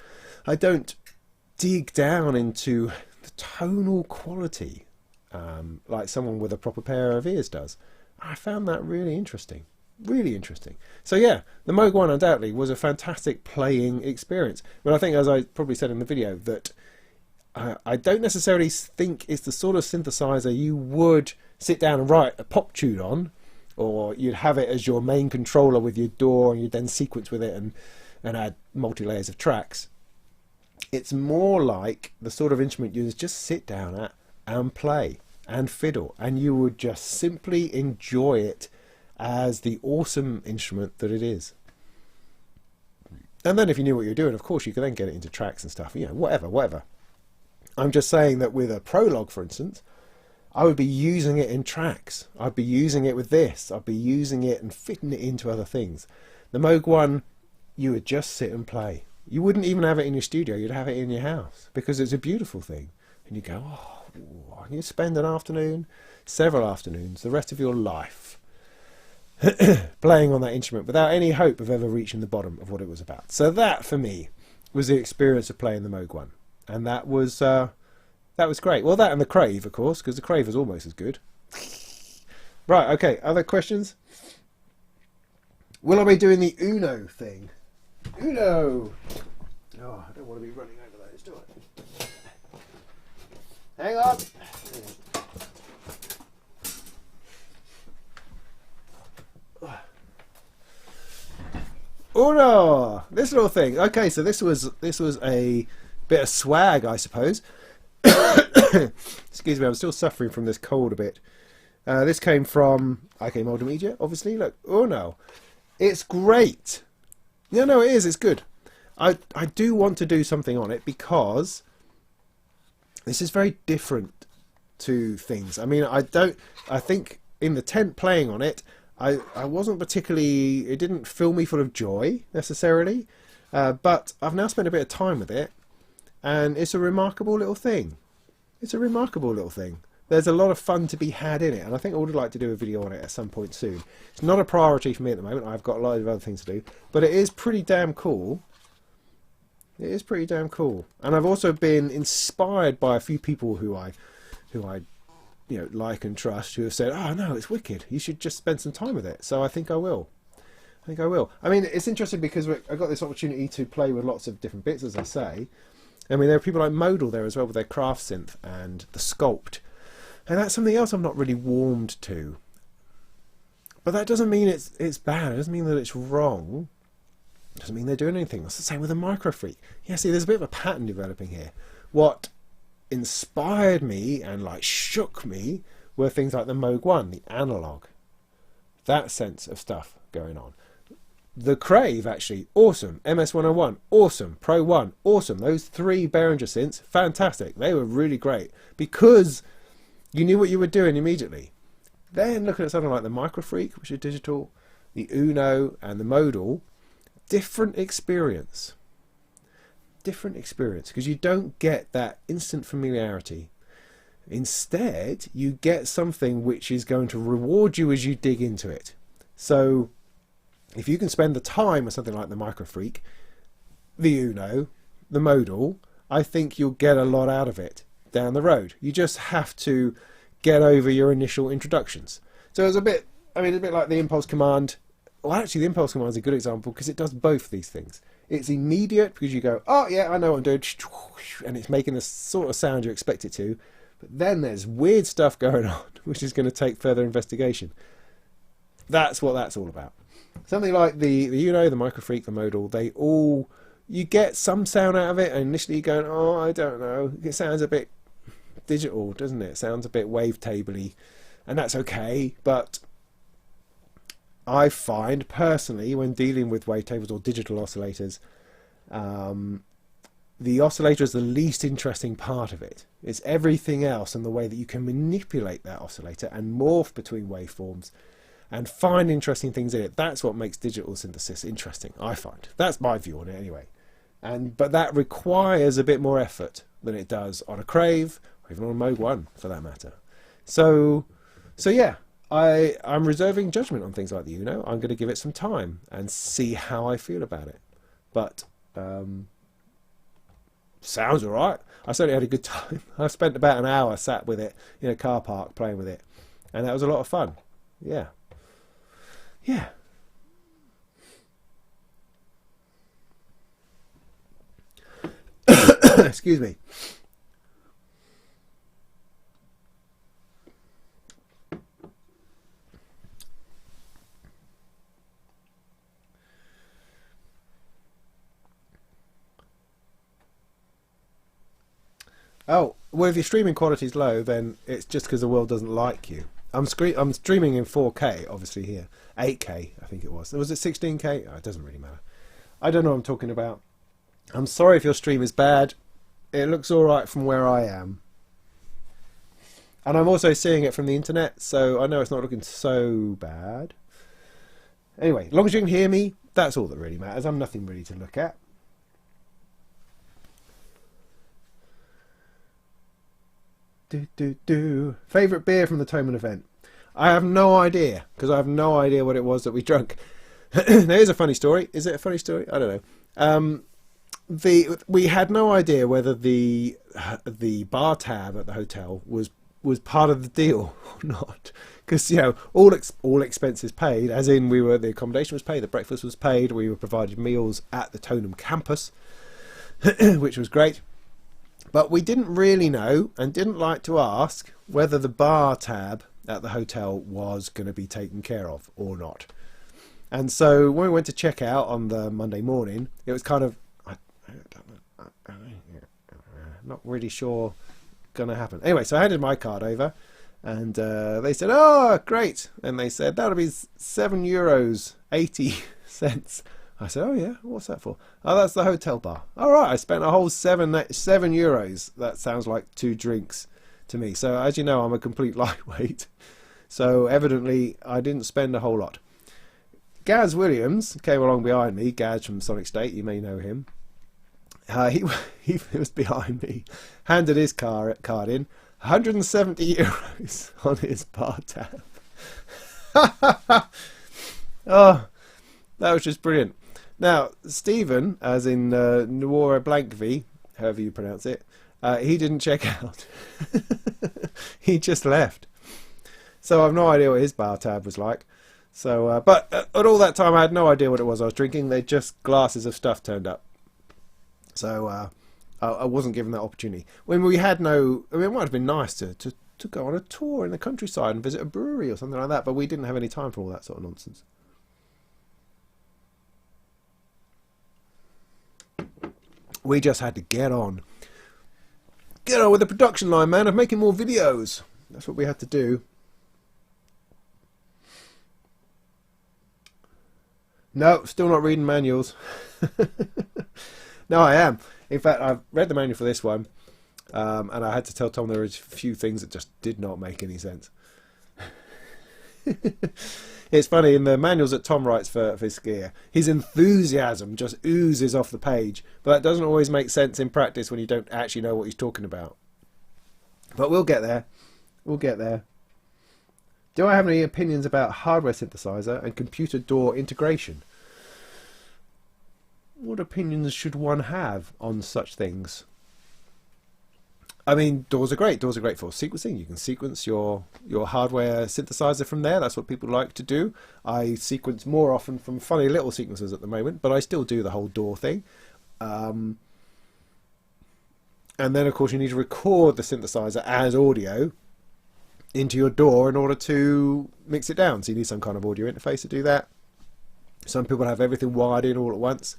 I don't dig down into the tonal quality like someone with a proper pair of ears does. I found that really interesting. Really interesting. So yeah, the Moog 1 undoubtedly was a fantastic playing experience. But I think, as I probably said in the video, that I don't necessarily think it's the sort of synthesizer you would sit down and write a pop tune on, or you'd have it as your main controller with your DAW and you'd then sequence with it and add multi-layers of tracks. It's more like the sort of instrument you just sit down at and play and fiddle, and you would just simply enjoy it as the awesome instrument that it is. And then if you knew what you were doing, of course you could then get it into tracks and stuff, you know, whatever. I'm just saying that with a Prologue, for instance, I would be using it in tracks. I'd be using it with this. I'd be using it and fitting it into other things. The Moog 1, you would just sit and play. You wouldn't even have it in your studio, you'd have it in your house, because it's a beautiful thing. And you go, oh, you spend an afternoon, several afternoons, the rest of your life playing on that instrument without any hope of ever reaching the bottom of what it was about. So that, for me, was the experience of playing the Moog 1. And that was great. Well, that and the Crave, of course, because the Crave is almost as good. Right, okay, other questions? Will I be doing the Uno thing? Uno! Oh, I don't want to be running over those, do I? Hang on! Uno! This little thing. Okay, so this was a bit of swag, I suppose. Excuse me, I'm still suffering from this cold a bit. This came from IK Multimedia, obviously. Look, Uno. It's great. Yeah, no, it is. It's good. I do want to do something on it because this is very different to things. I mean, I think in the tent playing on it, I wasn't particularly, it didn't fill me full of joy necessarily, but I've now spent a bit of time with it, and it's a remarkable little thing. It's a remarkable little thing. There's a lot of fun to be had in it, and I think I would like to do a video on it at some point soon. It's not a priority for me at the moment. I've got a lot of other things to do, but it is pretty damn cool. It is pretty damn cool. And I've also been inspired by a few people who I you know, like and trust, who have said, oh no, it's wicked, you should just spend some time with it. So I think I will. I mean, it's interesting because I got this opportunity to play with lots of different bits, as I say. I mean, there are people like Modal there as well with their craft synth and the Sculpt. And that's something else I'm not really warmed to. But that doesn't mean it's bad. It doesn't mean that it's wrong. It doesn't mean they're doing anything. That's the same with a Microfreak. Yeah, see, there's a bit of a pattern developing here. What inspired me and like shook me were things like the Moog 1, the analog. That sense of stuff going on. The Crave, actually, awesome. MS-101, awesome. Pro 1, awesome. Those three Behringer synths, fantastic. They were really great because you knew what you were doing immediately. Then looking at something like the Microfreak, which is digital, the Uno and the Modal, different experience. Different experience, because you don't get that instant familiarity. Instead, you get something which is going to reward you as you dig into it. So if you can spend the time with something like the Microfreak, the Uno, the Modal, I think you'll get a lot out of it down the road. You just have to get over your initial introductions. So it's a bit, I mean, a bit like the impulse command. Well, actually, the impulse command is a good example because it does both these things. It's immediate because you go, oh yeah, I know what I'm doing, and it's making the sort of sound you expect it to. But then there's weird stuff going on, which is going to take further investigation. That's what that's all about. Something like the microfreak, the modal, they all, you get some sound out of it, and initially you're going, oh, I don't know, it sounds a bit digital, doesn't it? It sounds a bit wavetabley, and that's okay, but I find personally when dealing with wavetables or digital oscillators, the oscillator is the least interesting part of it. It's everything else and the way that you can manipulate that oscillator and morph between waveforms and find interesting things in it. That's what makes digital synthesis interesting, I find. That's my view on it anyway. But that requires a bit more effort than it does on a Crave, or even on a Moog 1 for that matter. So yeah, I'm reserving judgment on things like the Uno. I'm going to give it some time and see how I feel about it. But sounds alright. I certainly had a good time. I spent about an hour sat with it in a car park playing with it, and that was a lot of fun. Yeah. Excuse me. Oh, well, if your streaming quality is low, then it's just because the world doesn't like you. I'm streaming in 4K, obviously here. 8K, I think it was. Was it 16K? Oh, it doesn't really matter. I don't know what I'm talking about. I'm sorry if your stream is bad. It looks alright from where I am. And I'm also seeing it from the internet, so I know it's not looking so bad. Anyway, as long as you can hear me, that's all that really matters. I'm nothing really to look at. Favourite beer from the Toman event? I have no idea, because I have no idea what it was that we drank. There's a funny story. Is it a funny story? I don't know. We had no idea whether the bar tab at the hotel was part of the deal or not, because all expenses paid, as in the accommodation was paid, the breakfast was paid, we were provided meals at the Tonham campus, which was great. But we didn't really know and didn't like to ask whether the bar tab at the hotel was going to be taken care of or not. And so when we went to check out on the Monday morning, it was kind of, not really sure going to happen. Anyway, so I handed my card over, and they said, oh, great. And they said, that'll be €7.80. I said, oh yeah, what's that for? Oh, that's the hotel bar. All right, I spent a whole €7. That sounds like 2 drinks to me. So as you know, I'm a complete lightweight. So evidently, I didn't spend a whole lot. Gaz Williams came along behind me. Gaz from Sonic State, you may know him. He was behind me, handed his card in, €170 on his bar tab. Oh, that was just brilliant. Now, Stephen, as in Nuora Blankv, however you pronounce it, he didn't check out. He just left. So I have no idea what his bar tab was like. So, but at all that time, I had no idea what it was I was drinking. They just glasses of stuff turned up. So I wasn't given that opportunity. When we had no, I mean, it might have been nice to go on a tour in the countryside and visit a brewery or something like that, but we didn't have any time for all that sort of nonsense. We just had to get on with the production line, man, of making more videos. That's what we had to do. No, still not reading manuals. No, I am. In fact, I've read the manual for this one, and I had to tell Tom there were a few things that just did not make any sense. It's funny, in the manuals that Tom writes for his skier, his enthusiasm just oozes off the page, but that doesn't always make sense in practice when you don't actually know what he's talking about. But we'll get there. We'll get there. Do I have any opinions about hardware synthesizer and computer door integration? What opinions should one have on such things? I mean, DAWs are great. DAWs are great for sequencing. You can sequence your hardware synthesizer from there. That's what people like to do. I sequence more often from funny little sequencers at the moment, but I still do the whole DAW thing. And then, of course, you need to record the synthesizer as audio into your DAW in order to mix it down. So you need some kind of audio interface to do that. Some people have everything wired in all at once.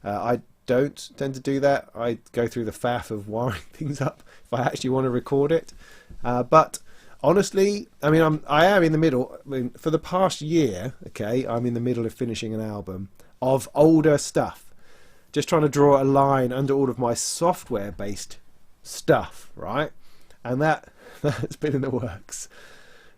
I don't tend to do that. I go through the faff of wiring things up if I actually want to record it. But honestly, I mean, I am in the middle. I mean, for the past year, okay, I'm in the middle of finishing an album of older stuff. Just trying to draw a line under all of my software-based stuff, right? And that's been in the works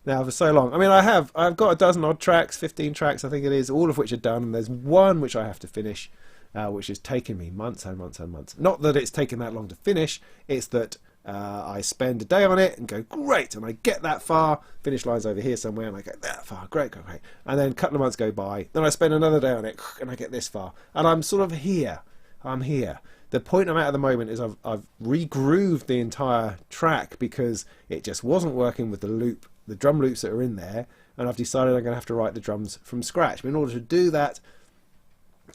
now for so long. I mean, I've got a dozen odd tracks, 15 tracks I think it is, all of which are done, and there's one which I have to finish, which has taken me months and months and months. Not that it's taken that long to finish, it's that I spend a day on it and go, great, and I get that far, finish line's over here somewhere, and I go that far, great, great, great. And then a couple of months go by, then I spend another day on it, and I get this far, and I'm sort of here. I'm here. The point I'm at the moment is I've re-grooved the entire track because it just wasn't working with the drum loops that are in there, and I've decided I'm going to have to write the drums from scratch. But in order to do that,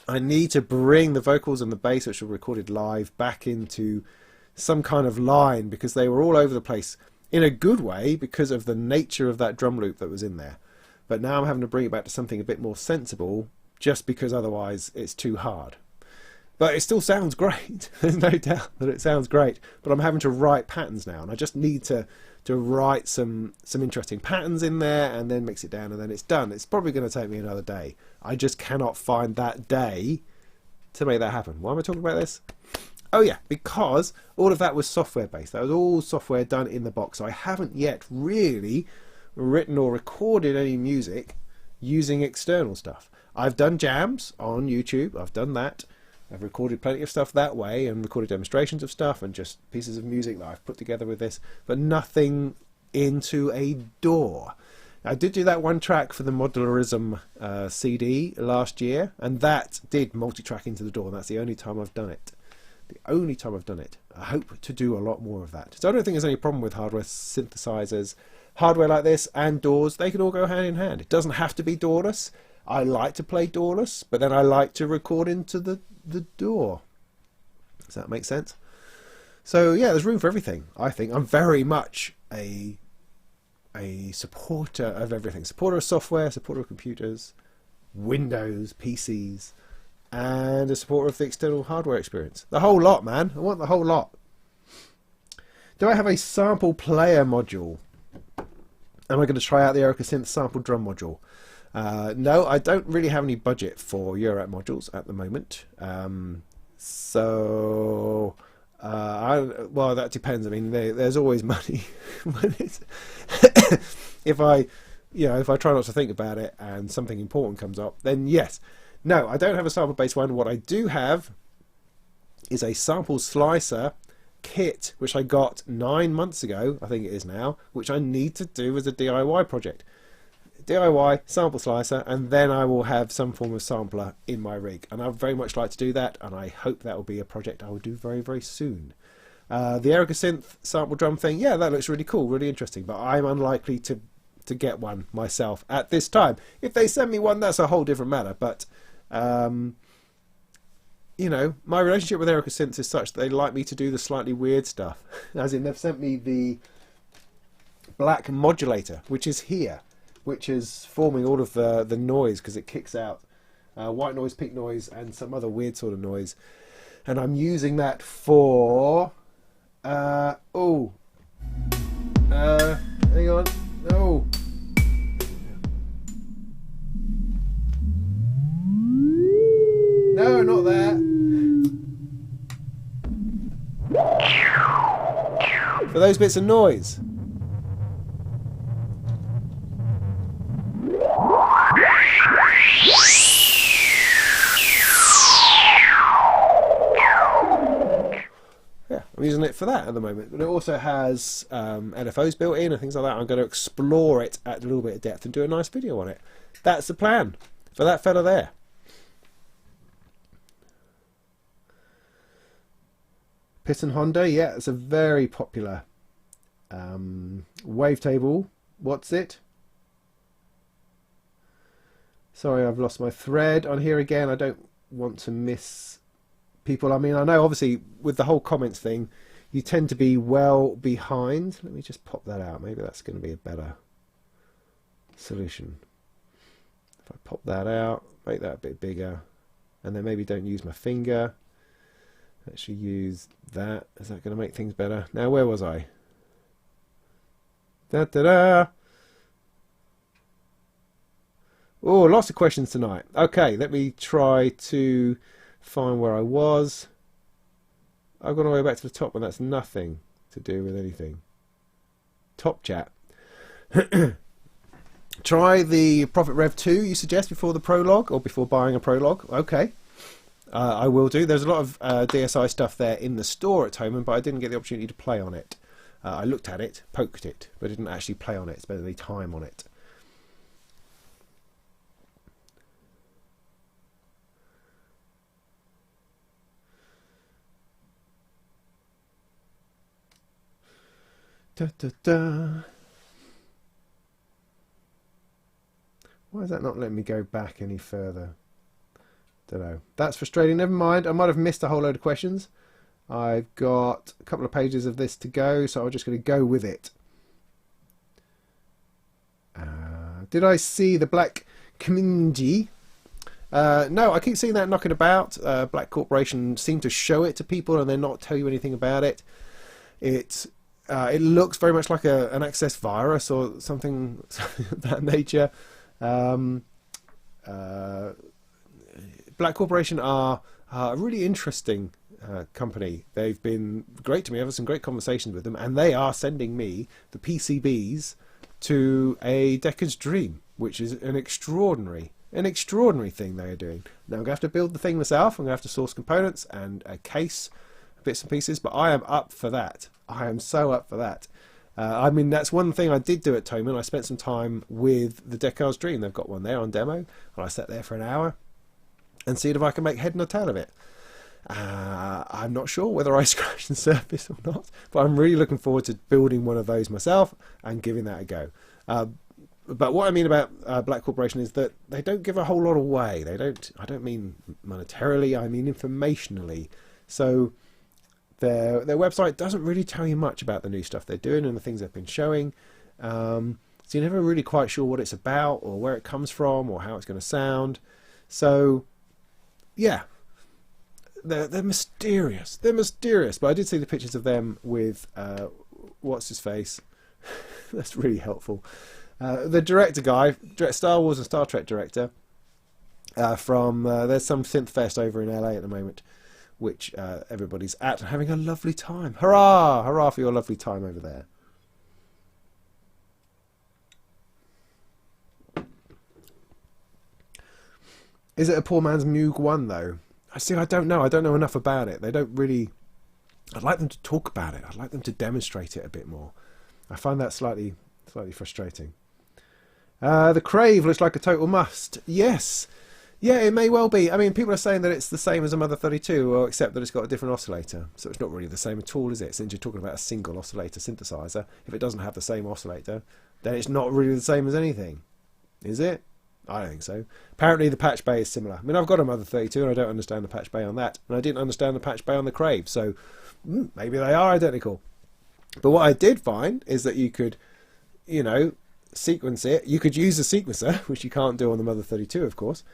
I need to bring the vocals and the bass, which were recorded live, back into some kind of line, because they were all over the place in a good way because of the nature of that drum loop that was in there. But now I'm having to bring it back to something a bit more sensible, just because otherwise it's too hard. But it still sounds great. There's no doubt that it sounds great. But I'm having to write patterns now, and I just need to write some interesting patterns in there and then mix it down, and then it's done. It's probably going to take me another day. I just cannot find that day to make that happen. Why am I talking about this? Oh yeah, because all of that was software based. That was all software done in the box. So I haven't yet really written or recorded any music using external stuff. I've done jams on YouTube. I've done that. I've recorded plenty of stuff that way and recorded demonstrations of stuff and just pieces of music that I've put together with this, but nothing into a DAW. I did do that one track for the Modularism CD last year, and that did multi-track into the DAW, and that's the only time I've done it. The only time I've done it. I hope to do a lot more of that. So I don't think there's any problem with hardware synthesizers. Hardware like this and DAWs, they can all go hand in hand. It doesn't have to be DAWless. I like to play DAWless, but then I like to record into the DAW. Does that make sense? So yeah, there's room for everything. I think I'm very much a supporter of everything. Supporter of software, supporter of computers, Windows, PCs, and a supporter of the external hardware experience. The whole lot, man. I want the whole lot. Do I have a sample player module? Am I going to try out the Erica Synth sample drum module? No, I don't really have any budget for Eurorack modules at the moment. Well, that depends. I mean, there's always money. If I try not to think about it and something important comes up, then yes. No, I don't have a sample-based one. What I do have is a sample slicer kit, which I got 9 months ago, I think it is now, which I need to do as a DIY project. DIY sample slicer, and then I will have some form of sampler in my rig, and I'd very much like to do that, and I hope that will be a project I will do very, very soon. The Erica Synth sample drum thing, yeah, that looks really cool, really interesting, but I'm unlikely to get one myself at this time. If they send me one, that's a whole different matter, but you know, my relationship with Erica Synth is such that they like me to do the slightly weird stuff. As in, they've sent me the black modulator, which is here, which is forming all of the noise because it kicks out white noise, pink noise, and some other weird sort of noise. And I'm using that for... hang on. Oh. No, not that. For those bits of noise. Yeah, I'm using it for that at the moment. But it also has LFOs built in and things like that. I'm going to explore it at a little bit of depth and do a nice video on it. That's the plan for that fella there. Piston Honda, yeah, it's a very popular wavetable. What's it? Sorry, I've lost my thread on here again. I don't want to miss people. I mean, I know obviously with the whole comments thing, you tend to be well behind. Let me just pop that out. Maybe that's going to be a better solution. If I pop that out, make that a bit bigger, and then maybe don't use my finger. Actually use that. Is that going to make things better? Now, where was I? Da da da. Oh, lots of questions tonight. Okay, let me try to find where I was. I've gone all the way back to the top, and that's nothing to do with anything. Top chat. Try the Profit Rev 2 you suggest before the prologue, or before buying a prologue. Okay. I will do. There's a lot of DSI stuff there in the store at Thomann, but I didn't get the opportunity to play on it. I looked at it, poked it, but didn't actually play on it, spend any time on it. Da, da, da. Why is that not letting me go back any further? Don't know. That's frustrating. Never mind. I might have missed a whole load of questions. I've got a couple of pages of this to go, so I'm just going to go with it. Did I see the Black Community? No, I keep seeing that knocking about. Black Corporation seem to show it to people and then not tell you anything about it. It looks very much like an access virus or something of that nature. Black Corporation are a really interesting company. They've been great to me. I've had some great conversations with them, and they are sending me the PCBs to a Decker's Dream, which is an extraordinary thing they are doing. Now I'm going to have to build the thing myself. I'm going to have to source components and a case, bits and pieces, but I am up for that. I am so up for that. I mean, that's one thing I did do at Thomann. I spent some time with the Decker's Dream. They've got one there on demo, and I sat there for an hour and see if I can make head and tail of it. I'm not sure whether I scratched the surface or not, but I'm really looking forward to building one of those myself and giving that a go. But what I mean about Black Corporation is that they don't give a whole lot away. They don't. I don't mean monetarily. I mean informationally. So their website doesn't really tell you much about the new stuff they're doing and the things they've been showing. So you're never really quite sure what it's about or where it comes from or how it's going to sound. So yeah, they're mysterious. They're mysterious. But I did see the pictures of them with what's his face. That's really helpful. The director guy, Star Wars and Star Trek director, from there's some synth fest over in LA at the moment, which everybody's at and having a lovely time. Hurrah! Hurrah for your lovely time over there. Is it a poor man's Moog 1 though? I don't know. I don't know enough about it. They don't really. I'd like them to talk about it. I'd like them to demonstrate it a bit more. I find that slightly frustrating. The Crave looks like a total must. Yes. Yeah, it may well be. I mean, people are saying that it's the same as a Mother 32, or except that it's got a different oscillator. So it's not really the same at all, is it? Since you're talking about a single oscillator synthesizer, if it doesn't have the same oscillator, then it's not really the same as anything. Is it? I don't think so. Apparently the patch bay is similar. I mean, I've got a Mother 32 and I don't understand the patch bay on that. And I didn't understand the patch bay on the Crave. So maybe they are identical. But what I did find is that you could, sequence it. You could use a sequencer, which you can't do on the Mother 32, of course.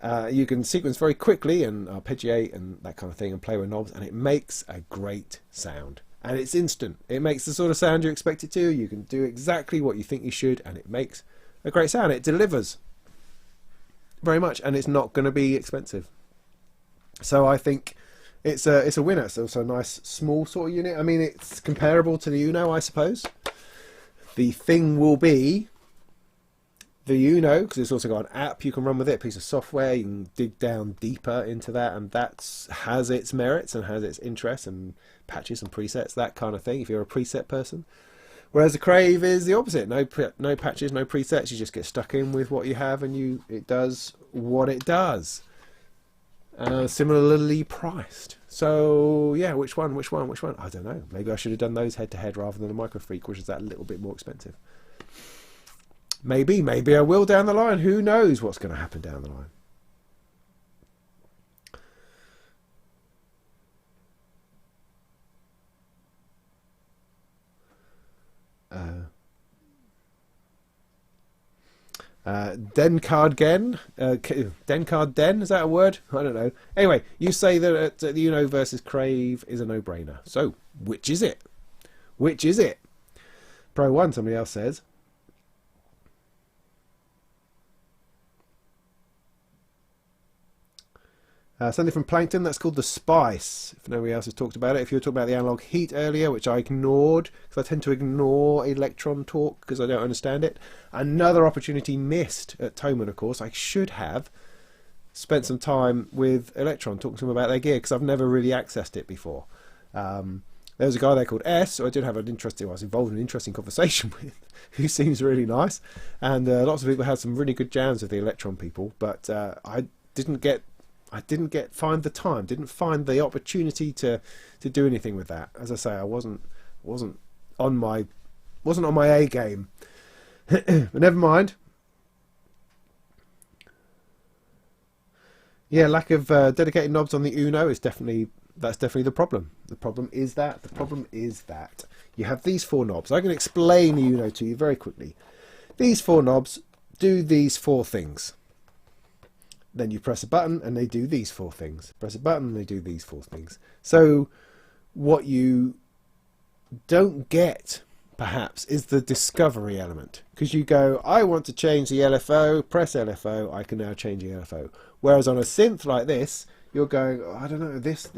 You can sequence very quickly and arpeggiate and that kind of thing and play with knobs, and it makes a great sound. And it's instant. It makes the sort of sound you expect it to. You can do exactly what you think you should, and it makes a great sound. It delivers very much, and it's not going to be expensive. So I think it's a winner. It's also a nice small sort of unit. I mean, it's comparable to the Uno, I suppose. The thing will be the Uno, because it's also got an app you can run with it, a piece of software. You can dig down deeper into that, and that has its merits and has its interests and patches and presets, that kind of thing, if you're a preset person. Whereas the Crave is the opposite. No patches, no presets. You just get stuck in with what you have, and it does what it does. similarly priced. So yeah, which one? I don't know. Maybe I should have done those head to head rather than the Microfreak, which is that little bit more expensive. Maybe I will down the line. Who knows what's going to happen down the line? Dencard Den, Dencard Den, is that a word? I don't know. Anyway, you say that the Uno versus Crave is a no-brainer. So, which is it? Which is it? Pro 1, somebody else says. Something from Plankton, that's called the Spice, if nobody else has talked about it. If you were talking about the analog heat earlier, which I ignored, because I tend to ignore electron talk because I don't understand it. Another opportunity missed at Thomann, of course. I should have spent some time with Electron, talking to them about their gear, because I've never really accessed it before. There was a guy there called S, who I did have I was involved in an interesting conversation with, who seems really nice. And lots of people had some really good jams with the Electron people, but I didn't find the opportunity to do anything with that. As I say, I wasn't on my A game. But never mind. Yeah, lack of dedicated knobs on the Uno is definitely the problem. The problem is that you have these 4 knobs. I can explain the Uno to you very quickly. These 4 knobs do these 4 things. Then you press a button and they do these 4 things. Press a button and they do these 4 things. So what you don't get, perhaps, is the discovery element. Because you go, I want to change the LFO, press LFO, I can now change the LFO. Whereas on a synth like this, you're going, oh, I don't know, this,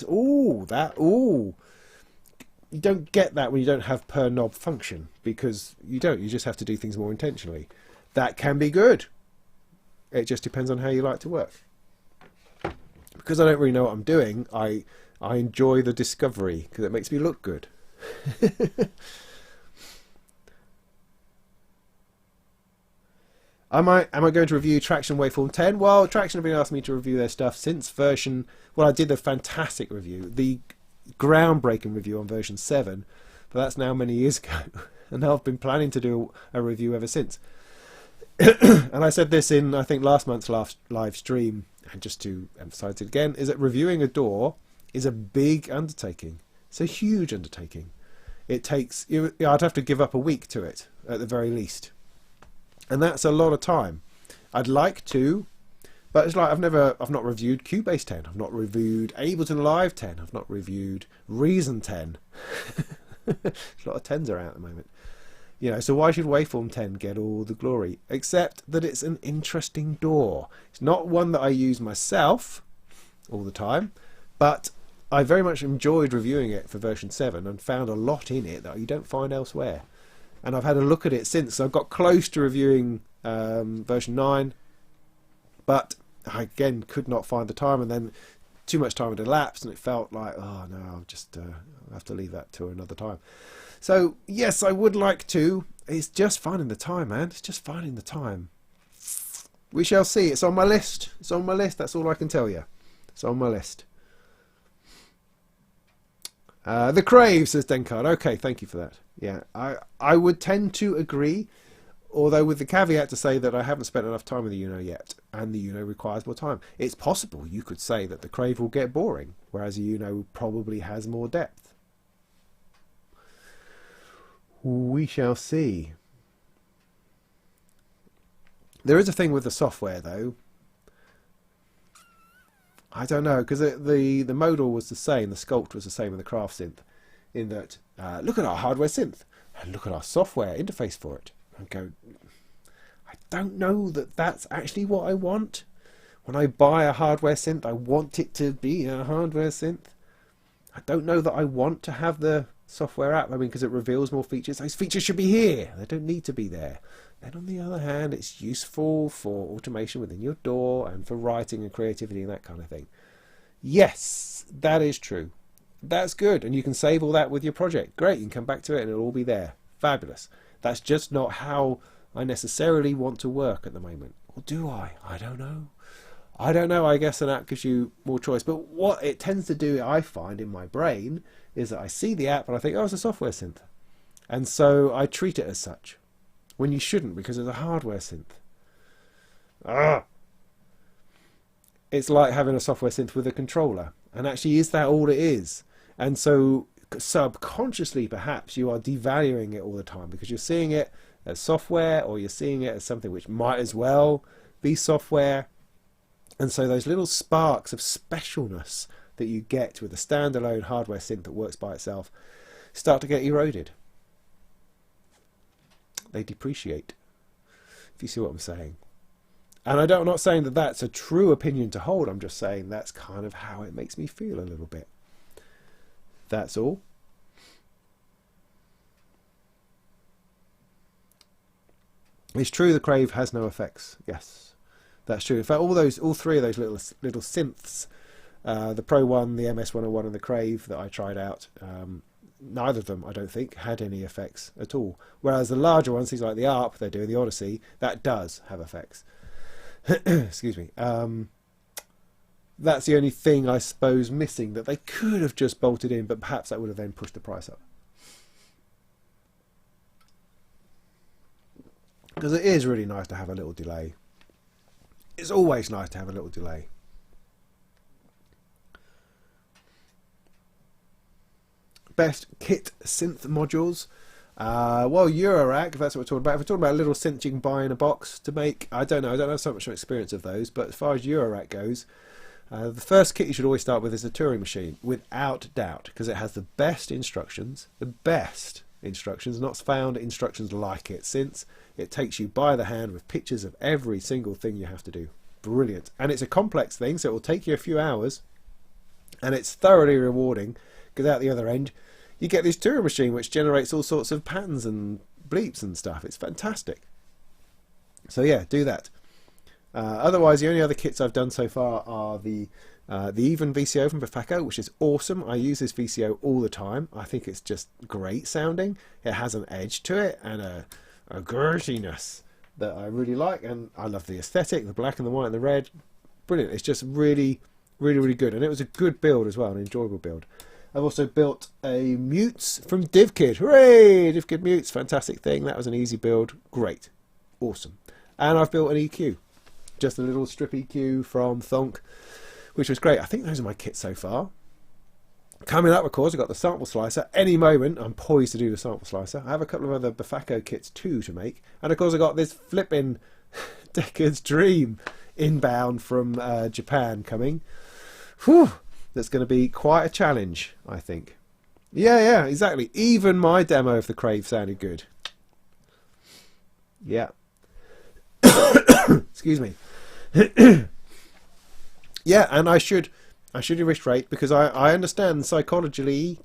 ooh, that, ooh. You don't get that when you don't have per knob function. Because you just have to do things more intentionally. That can be good. It just depends on how you like to work. Because I don't really know what I'm doing, I enjoy the discovery because it makes me look good. Am I going to review Traction Waveform 10? Well, Traction have been asking me to review their stuff since version... Well, I did a fantastic review, the groundbreaking review on version 7, but that's now many years ago. And I've been planning to do a review ever since. And I said this in, I think, last month's live stream, and just to emphasize it again, is that reviewing a DAW is a big undertaking. It's a huge undertaking. It takes, I'd have to give up a week to it, at the very least. And that's a lot of time. I'd like to, but it's like I've not reviewed Cubase 10, I've not reviewed Ableton Live 10, I've not reviewed Reason 10. A lot of 10s are out at the moment. You know, so why should Waveform 10 get all the glory? Except that it's an interesting DAW. It's not one that I use myself all the time, but I very much enjoyed reviewing it for version 7 and found a lot in it that you don't find elsewhere. And I've had a look at it since. I've got close to reviewing version 9, but I again could not find the time, and then too much time had elapsed and it felt like, oh no, I'll just have to leave that to another time. So, yes, I would like to. It's just finding the time, man. It's just finding the time. We shall see. It's on my list. It's on my list. That's all I can tell you. It's on my list. The Crave, says Dencard. Okay, thank you for that. Yeah, I would tend to agree, although with the caveat to say that I haven't spent enough time with the Uno yet, and the Uno requires more time. It's possible you could say that the Crave will get boring, whereas the Uno probably has more depth. We shall see. There is a thing with the software, though. I don't know, because the modal was the same, the sculpt was the same in the Craft synth, in that, look at our hardware synth, and look at our software interface for it. And go, I don't know that that's actually what I want. When I buy a hardware synth, I want it to be a hardware synth. I don't know that I want to have the software app, I mean, because it reveals more features. Those features should be here. They don't need to be there. Then on the other hand, it's useful for automation within your DAW and for writing and creativity and that kind of thing. Yes, that is true. That's good. And you can save all that with your project. Great, you can come back to it and it'll all be there. Fabulous. That's just not how I necessarily want to work at the moment. Or do I? I don't know. I don't know, I guess an app gives you more choice. But what it tends to do, I find, in my brain, is that I see the app and I think, oh, it's a software synth. And so I treat it as such, when you shouldn't, because it's a hardware synth. It's like having a software synth with a controller. And actually, is that all it is? And so subconsciously, perhaps, you are devaluing it all the time because you're seeing it as software, or you're seeing it as something which might as well be software. And so those little sparks of specialness that you get with a standalone hardware synth that works by itself start to get eroded. They depreciate, if you see what I'm saying. And I'm not saying that that's a true opinion to hold. I'm just saying that's kind of how it makes me feel a little bit. That's all. It's true the Crave has no effects. Yes, that's true. In fact, all three of those little synths, the Pro One, the MS-101, and the Crave that I tried out, neither of them, I don't think, had any effects at all. Whereas the larger ones, things like the ARP they're doing, the Odyssey, that does have effects. Excuse me. That's the only thing, I suppose, missing, that they could have just bolted in, but perhaps that would have then pushed the price up. Because it is really nice to have a little delay. It's always nice to have a little delay. Best kit synth modules. Well, Eurorack, if that's what we're talking about. If we're talking about little synths you can buy in a box to make, I don't know. I don't have so much experience of those. But as far as Eurorack goes, the first kit you should always start with is a Turing machine, without doubt, because it has the best instructions, not found instructions like it, since it takes you by the hand with pictures of every single thing you have to do. Brilliant. And it's a complex thing, so it will take you a few hours, and it's thoroughly rewarding, because out the other end you get this Turing machine which generates all sorts of patterns and bleeps and stuff. It's fantastic. So yeah, do that. Otherwise, the only other kits I've done so far are the Even VCO from Bafako, which is awesome. I use this VCO all the time. I think it's just great sounding. It has an edge to it and a grittiness that I really like, and I love the aesthetic, the black and the white and the red. Brilliant. It's just really, really, really good, and it was a good build as well, an enjoyable build. I've also built a Mutes from DivKid. Hooray! DivKid Mutes, fantastic thing. That was an easy build. Great. Awesome. And I've built an EQ. Just a little strip EQ from Thonk, which was great. I think those are my kits so far. Coming up, of course, I've got the sample slicer. Any moment, I'm poised to do the sample slicer. I have a couple of other Bafako kits too to make. And of course, I've got this flipping Deckard's Dream inbound from Japan coming. Whew! That's going to be quite a challenge, I think. Yeah, exactly. Even my demo of the Crave sounded good. Yeah. Excuse me. Yeah, and I should illustrate, because I understand psychologically,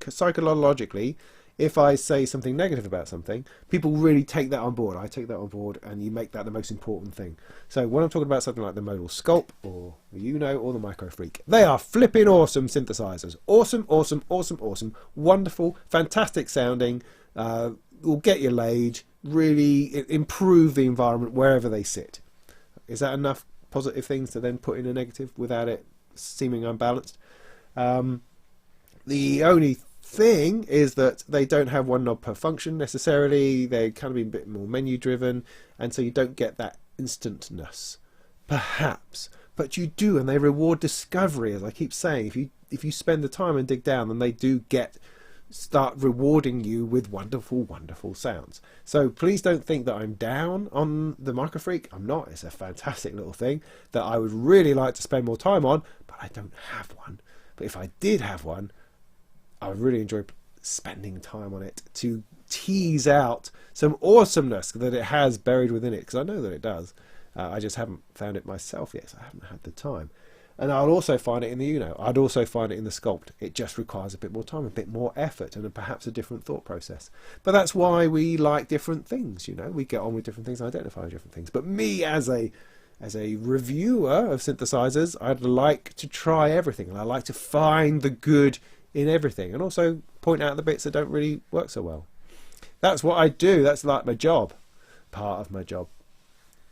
if I say something negative about something, people really take that on board. I take that on board, and you make that the most important thing. So when I'm talking about something like the Modal Sculpt, or the Uno, or the Micro Freak, they are flipping awesome synthesizers. Awesome, awesome, awesome, awesome. Wonderful, fantastic sounding. Will get you laid. Really improve the environment wherever they sit. Is that enough positive things to then put in a negative without it seeming unbalanced? The only thing is that they don't have one knob per function necessarily. They kind of be a bit more menu driven, and so you don't get that instantness, perhaps, but you do, and they reward discovery, as I keep saying. If you spend the time and dig down, then they do start rewarding you with wonderful, wonderful sounds. So please don't think that I'm down on the Micro Freak. I'm not. It's a fantastic little thing that I would really like to spend more time on, but I don't have one. But if I did have one, I would really enjoy spending time on it to tease out some awesomeness that it has buried within it, because I know that it does. I just haven't found it myself yet, so I haven't had the time. And I'll also find it in the Uno. I'd also find it in the Sculpt. It just requires a bit more time, a bit more effort, and perhaps a different thought process. But that's why we like different things, you know. We get on with different things, identify different things. But me, as a reviewer of synthesizers, I'd like to try everything, and I like to find the good in everything, and also point out the bits that don't really work so well. That's what I do. That's like my job, part of my job,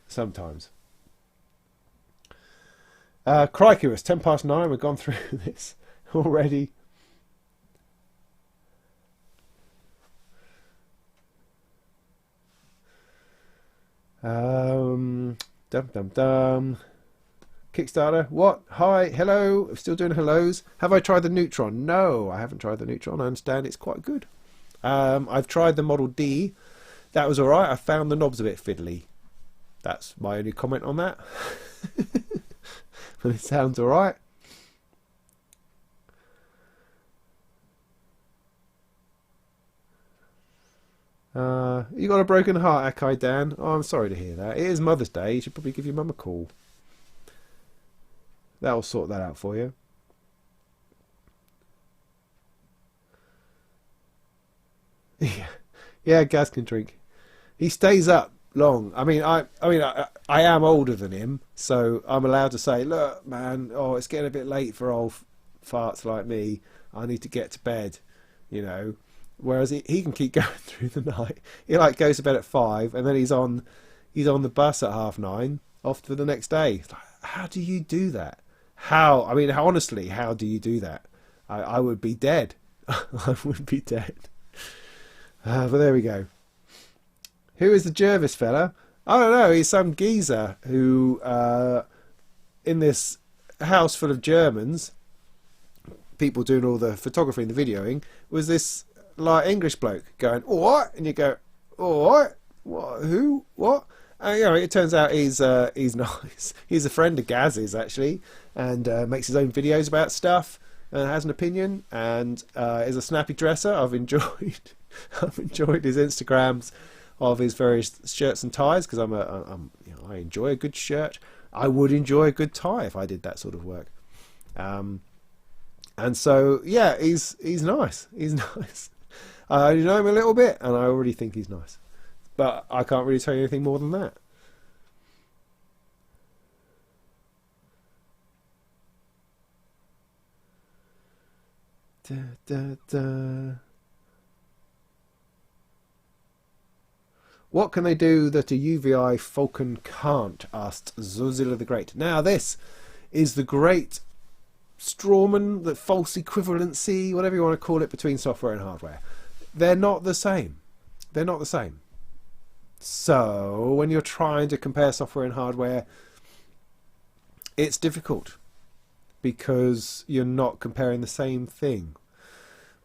sometimes. Crikey, it's 10 past 9. We've gone through this already. Dum dum dum. Kickstarter. What? Hi, hello. I'm still doing hellos. Have I tried the Neutron? No, I haven't tried the Neutron. I understand it's quite good. I've tried the Model D. That was alright. I found the knobs a bit fiddly. That's my only comment on that. But it sounds alright. You got a broken heart, Akai Dan. Oh, I'm sorry to hear that. It is Mother's Day. You should probably give your mum a call. That'll sort that out for you. Yeah, Gaz can drink. He stays up long. I am older than him, so I'm allowed to say, look, man, oh, it's getting a bit late for old farts like me. I need to get to bed, you know. Whereas he can keep going through the night. He like goes to bed at 5, and then he's on the bus at 9:30, off for the next day. It's like, how do you do that? Honestly, how do you do that? I would be dead. I would be dead. But there we go. Who is the Jervis fella? I don't know. He's some geezer who, in this house full of Germans, people doing all the photography and the videoing, was this like English bloke going, what? And you go, what? What? Who? What? And, it turns out he's nice. He's a friend of Gaz's actually, and makes his own videos about stuff and has an opinion, and is a snappy dresser. I've enjoyed his Instagrams of his various shirts and ties, because I enjoy a good shirt. I would enjoy a good tie if I did that sort of work. And so yeah, he's nice. He's nice. I know him a little bit, and I already think he's nice. But I can't really tell you anything more than that. Da, da, da. What can they do that a UVI Falcon can't? Asked Zozilla the Great. Now this is the great strawman, the false equivalency, whatever you want to call it, between software and hardware. They're not the same. They're not the same. So when you're trying to compare software and hardware, it's difficult because you're not comparing the same thing.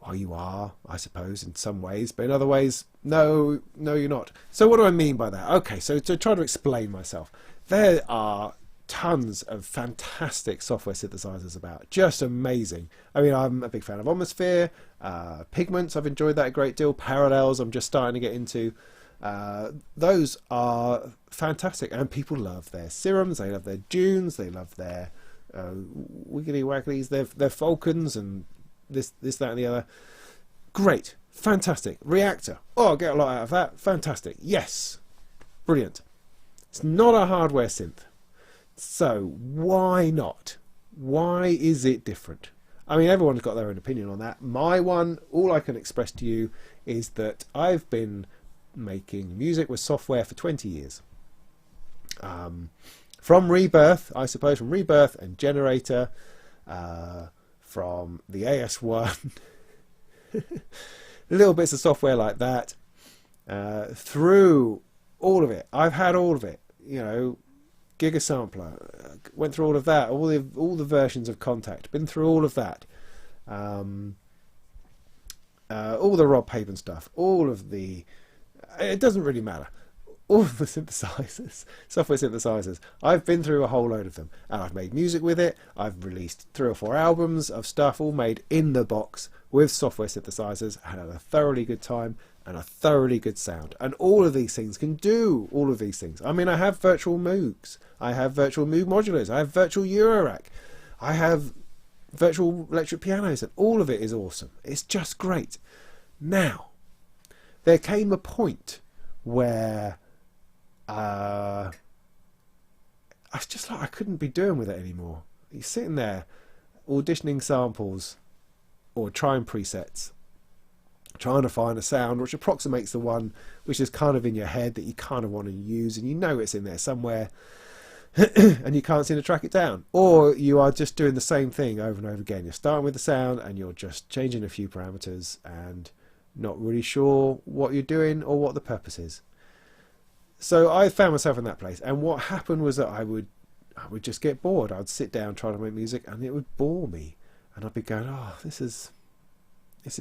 Well, you are, I suppose, in some ways, but in other ways, no, you're not. So what do I mean by that? Okay, so to try to explain myself, there are tons of fantastic software synthesizers about, just amazing. I mean, I'm a big fan of Omnisphere, Pigments, I've enjoyed that a great deal, Parallels I'm just starting to get into. Those are fantastic, and people love their Serums, they love their Dunes, they love their wiggly wagglies, their Falcons, and this, that and the other. Great, fantastic. Reactor, oh, I get a lot out of that, fantastic. Yes, brilliant. It's not a hardware synth. So why not? Why is it different? I mean, everyone's got their own opinion on that. My one, all I can express to you is that I've been making music with software for 20 years. From Rebirth, I suppose, from Rebirth and Generator, from the AS1, little bits of software like that, through all of it. I've had all of it, Gigasampler, went through all of that, all the versions of Contact, been through all of that, all the Rob Papen stuff, all of the, it doesn't really matter, all of the synthesizers, software synthesizers. I've been through a whole load of them, and I've made music with it. I've released 3 or 4 albums of stuff all made in the box with software synthesizers, and had a thoroughly good time and a thoroughly good sound. And all of these things can do all of these things. I mean, I have virtual Moogs, I have virtual Moog modulars, I have virtual Eurorack, I have virtual electric pianos, and all of it is awesome. It's just great. Now, there came a point where I was just like, I couldn't be doing with it anymore. You're sitting there auditioning samples or trying presets, trying to find a sound which approximates the one which is kind of in your head that you kind of want to use, and it's in there somewhere, and you can't seem to track it down. Or you are just doing the same thing over and over again. You're starting with the sound and you're just changing a few parameters and not really sure what you're doing or what the purpose is. So I found myself in that place, and what happened was that I would just get bored. I'd sit down trying to make music and it would bore me, and I'd be going, oh, this is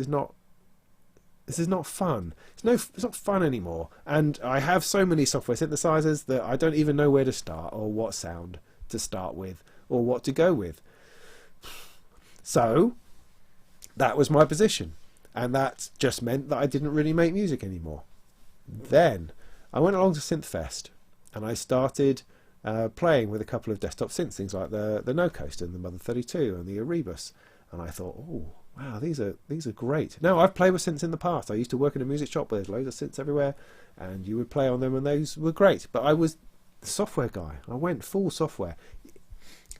not fun. It's not fun anymore. And I have so many software synthesizers that I don't even know where to start, or what sound to start with, or what to go with. So that was my position, and that just meant that I didn't really make music anymore. Then I went along to Synthfest, and I started playing with a couple of desktop synths, things like the No Coast and the Mother 32 and the Erebus, and I thought, oh wow, these are great. Now, I've played with synths in the past. I used to work in a music shop where there's loads of synths everywhere, and you would play on them, and those were great. But I was the software guy. I went full software,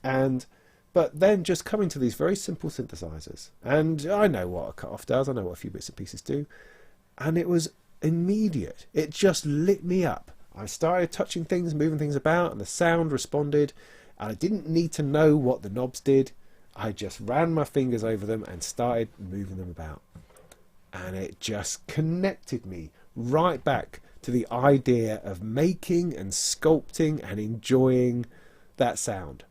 but then just coming to these very simple synthesizers, and I know what a cutoff does. I know what a few bits and pieces do, and it was immediate. It just lit me up. I started touching things, moving things about, and the sound responded. And I didn't need to know what the knobs did. I just ran my fingers over them and started moving them about. And it just connected me right back to the idea of making and sculpting and enjoying that sound.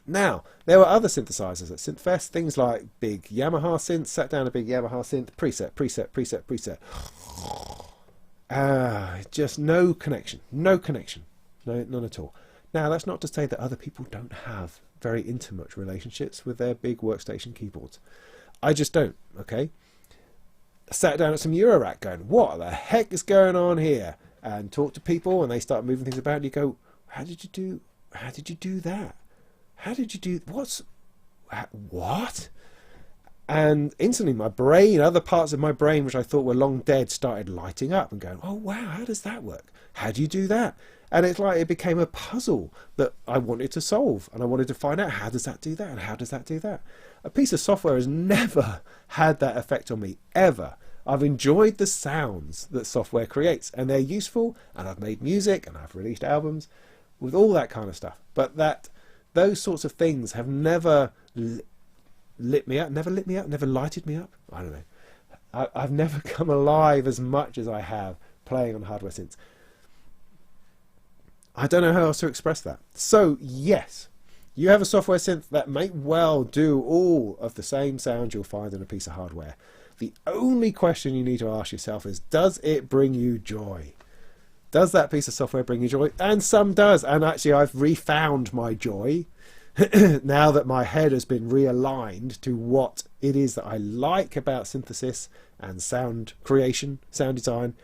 Now, there were other synthesizers at Synthfest, things like big Yamaha synths. Sat down a big Yamaha synth, preset. Just no connection, none at all. Now, that's not to say that other people don't have very intimate relationships with their big workstation keyboards. I just don't, okay? Sat down at some Eurorack going, what the heck is going on here? And talk to people, and they start moving things about, and you go, how did you do that? How did you do, what? And instantly my brain, other parts of my brain which I thought were long dead, started lighting up and going, oh wow, how does that work? How do you do that? And it's like it became a puzzle that I wanted to solve, and I wanted to find out, how does that do that, and how does that do that? A piece of software has never had that effect on me, ever. I've enjoyed the sounds that software creates, and they're useful, and I've made music, and I've released albums with all that kind of stuff. But those sorts of things have never lit me up, never lighted me up. I don't know. I've never come alive as much as I have playing on hardware synths. I don't know how else to express that. So yes, you have a software synth that may well do all of the same sounds you'll find in a piece of hardware. The only question you need to ask yourself is, does it bring you joy? Does that piece of software bring you joy? And some does. And actually, I've refound my joy now that my head has been realigned to what it is that I like about synthesis and sound creation, sound design.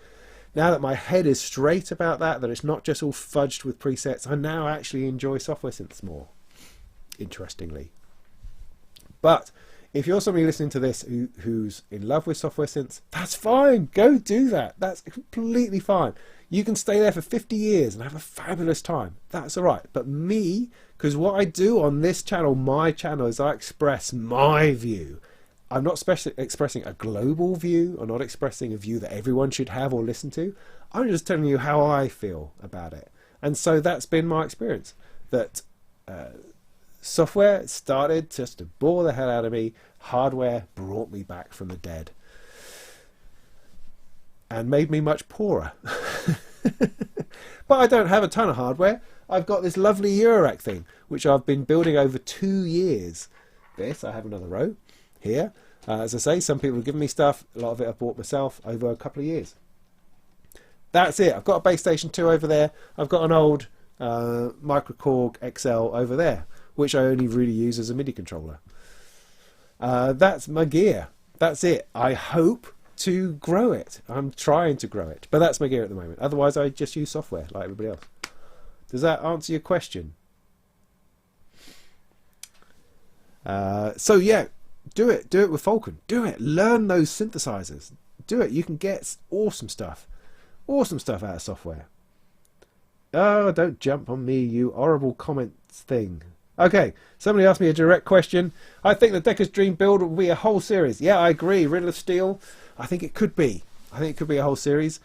Now that my head is straight about that it's not just all fudged with presets, I now actually enjoy software synths more, interestingly. But if you're somebody listening to this who's in love with software synths, that's fine. Go do that. That's completely fine. You can stay there for 50 years and have a fabulous time. That's all right. But me, because what I do on this channel, my channel, is I express my view. I'm not expressing a global view. I'm not expressing a view that everyone should have or listen to. I'm just telling you how I feel about it. And so that's been my experience. That software started just to bore the hell out of me. Hardware brought me back from the dead. And made me much poorer. But I don't have a ton of hardware. I've got this lovely Eurorack thing, which I've been building over 2 years. I have another row here. As I say, some people have given me stuff. A lot of it I've bought myself over a couple of years. That's it. I've got a base station 2 over there. I've got an old Microkorg XL over there, which I only really use as a MIDI controller. That's my gear. That's it. I hope to grow it. I'm trying to grow it. But that's my gear at the moment. Otherwise, I just use software like everybody else. Does that answer your question? So yeah, do it. Do it with Falcon. Do it. Learn those synthesizers. Do it. You can get awesome stuff. Awesome stuff out of software. Oh, don't jump on me, you horrible comments thing. Okay, somebody asked me a direct question. I think the Decker's Dream build will be a whole series. Yeah, I agree. Riddle of Steel. I think it could be. I think it could be a whole series.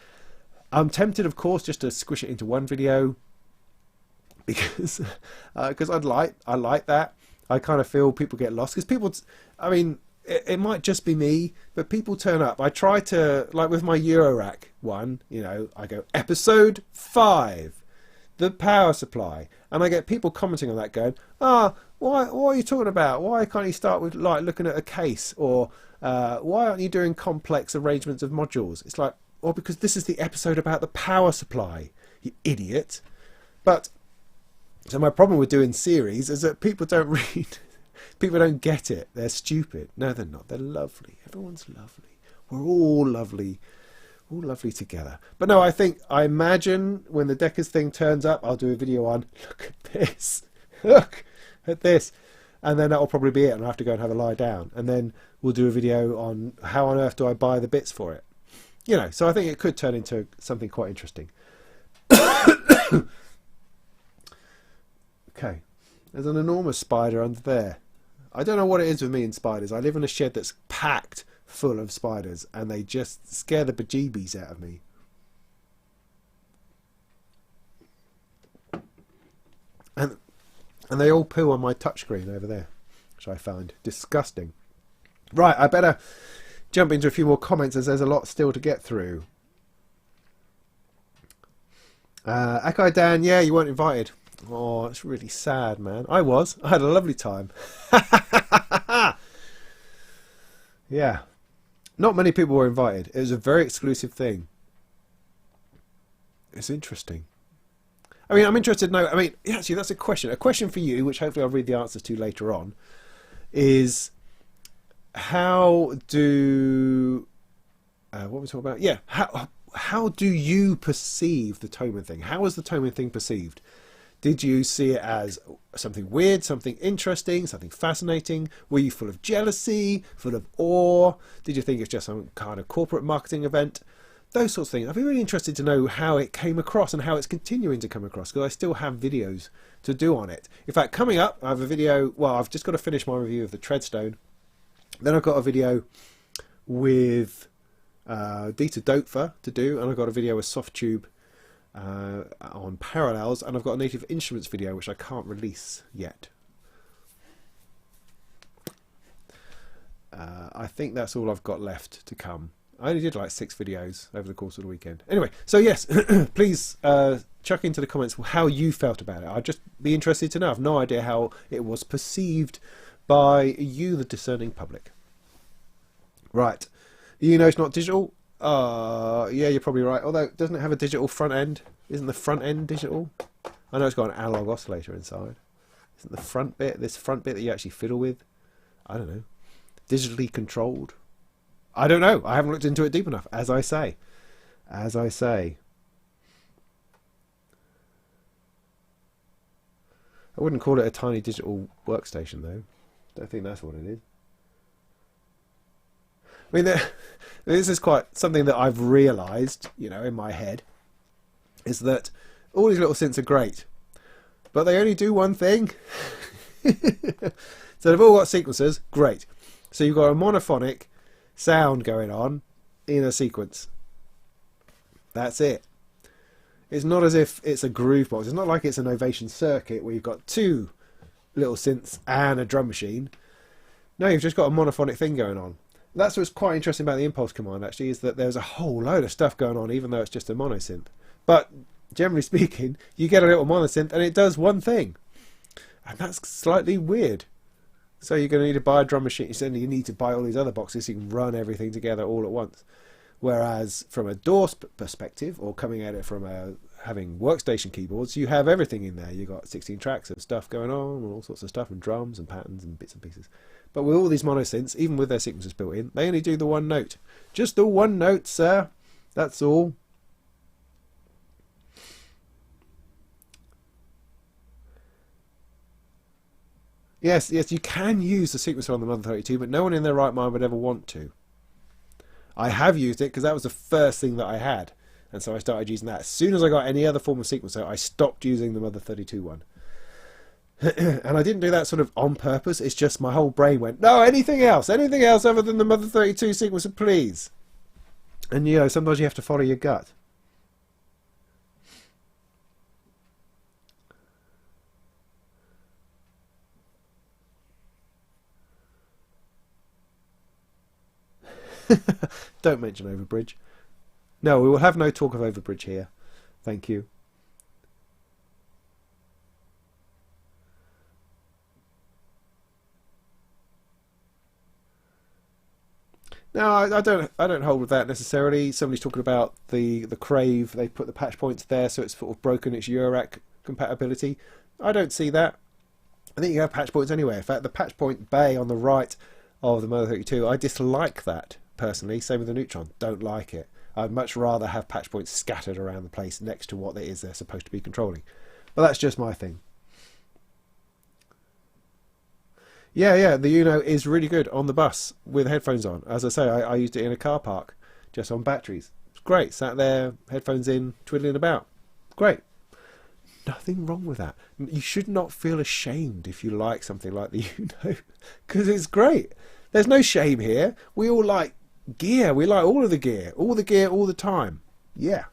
I'm tempted, of course, just to squish it into one video, because I like that. I kind of feel people get lost because people, I mean, it might just be me, but people turn up. I try to, like with my Eurorack one, you know, I go episode 5, the power supply, and I get people commenting on that going, why are you talking about? Why can't you start with like looking at a case, or why aren't you doing complex arrangements of modules? It's like, well, because this is the episode about the power supply, you idiot. But so my problem with doing series is that people don't read. People don't get it. They're stupid. No, they're not. They're lovely. Everyone's lovely. We're all lovely. All lovely together. But no, I imagine when the Deckers thing turns up, I'll do a video on, look at this. Look at this. And then that'll probably be it. And I'll have to go and have a lie down. And then we'll do a video on how on earth do I buy the bits for it. You know, so I think it could turn into something quite interesting. Okay. There's an enormous spider under there. I don't know what it is with me and spiders. I live in a shed that's packed full of spiders, and they just scare the bejeebies out of me. And they all poo on my touchscreen over there, which I find disgusting. Right, I better jump into a few more comments as there's a lot still to get through. Akai Dan, yeah, you weren't invited. Oh, it's really sad, man. I had a lovely time. Yeah. Not many people were invited. It was a very exclusive thing. It's interesting. I mean, I'm interested to know. I mean, actually, that's a question. A question for you, which hopefully I'll read the answers to later on, is how do... what were we talking about? Yeah. How do you perceive the Toman thing? How was the Toman thing perceived? Did you see it as something weird, something interesting, something fascinating? Were you full of jealousy, full of awe? Did you think it's just some kind of corporate marketing event? Those sorts of things. I'd be really interested to know how it came across and how it's continuing to come across, because I still have videos to do on it. In fact, coming up, I have a video. Well, I've just got to finish my review of the Treadstone. Then I've got a video with Dieter Doepfer to do, and I've got a video with Softtube on parallels, and I've got a Native Instruments video which I can't release yet. I think that's all I've got left to come. I only did like 6 videos over the course of the weekend. Anyway, so yes, please chuck into the comments how you felt about it. I'd just be interested to know. I've no idea how it was perceived by you, the discerning public. Right. You know it's not digital? Yeah, you're probably right. Although, doesn't it have a digital front end? Isn't the front end digital? I know it's got an analog oscillator inside. Isn't the front bit, this front bit that you actually fiddle with, I don't know, digitally controlled? I don't know. I haven't looked into it deep enough, as I say. As I say. I wouldn't call it a tiny digital workstation, though. Don't think that's what it is. I mean, this is quite something that I've realised, you know, in my head, is that all these little synths are great, but they only do one thing. So they've all got sequencers, great. So you've got a monophonic sound going on in a sequence. That's it. It's not as if it's a groove box. It's not like it's an Ovation circuit where you've got 2 little synths and a drum machine. No, you've just got a monophonic thing going on. That's what's quite interesting about the impulse command, actually, is that there's a whole load of stuff going on, even though it's just a monosynth. But generally speaking, you get a little monosynth and it does one thing. And that's slightly weird. So you're going to need to buy a drum machine. So you need to buy all these other boxes so you can run everything together all at once. Whereas from a DAW perspective, or coming at it from having workstation keyboards, you have everything in there. You've got 16 tracks of stuff going on, and all sorts of stuff, and drums and patterns and bits and pieces. But with all these monosynths, even with their sequencers built in, they only do the one note. Just the one note, sir. That's all. Yes, you can use the sequencer on the Mother 32, but no one in their right mind would ever want to. I have used it because that was the first thing that I had, and so I started using that. As soon as I got any other form of sequencer, I stopped using the Mother 32 one. And I didn't do that sort of on purpose. It's just my whole brain went, no, anything else other than the Mother 32 sequencer, please. And you know, sometimes you have to follow your gut. Don't mention overbridge. No, we will have no talk of overbridge here. Thank you. No, I don't hold with that necessarily. Somebody's talking about the Crave. They put the patch points there, so it's sort of broken its Eurorack compatibility. I don't see that. I think you have patch points anyway. In fact, the patch point bay on the right of the Moto 32, I dislike that personally. Same with the Neutron. Don't like it. I'd much rather have patch points scattered around the place next to what it is they're supposed to be controlling. But that's just my thing. Yeah, the Uno is really good on the bus with headphones on. As I say, I used it in a car park just on batteries. It's great. Sat there, headphones in, twiddling about. Great. Nothing wrong with that. You should not feel ashamed if you like something like the Uno, because it's great. There's no shame here. We all like gear. We like all of the gear. All the gear all the time. Yeah.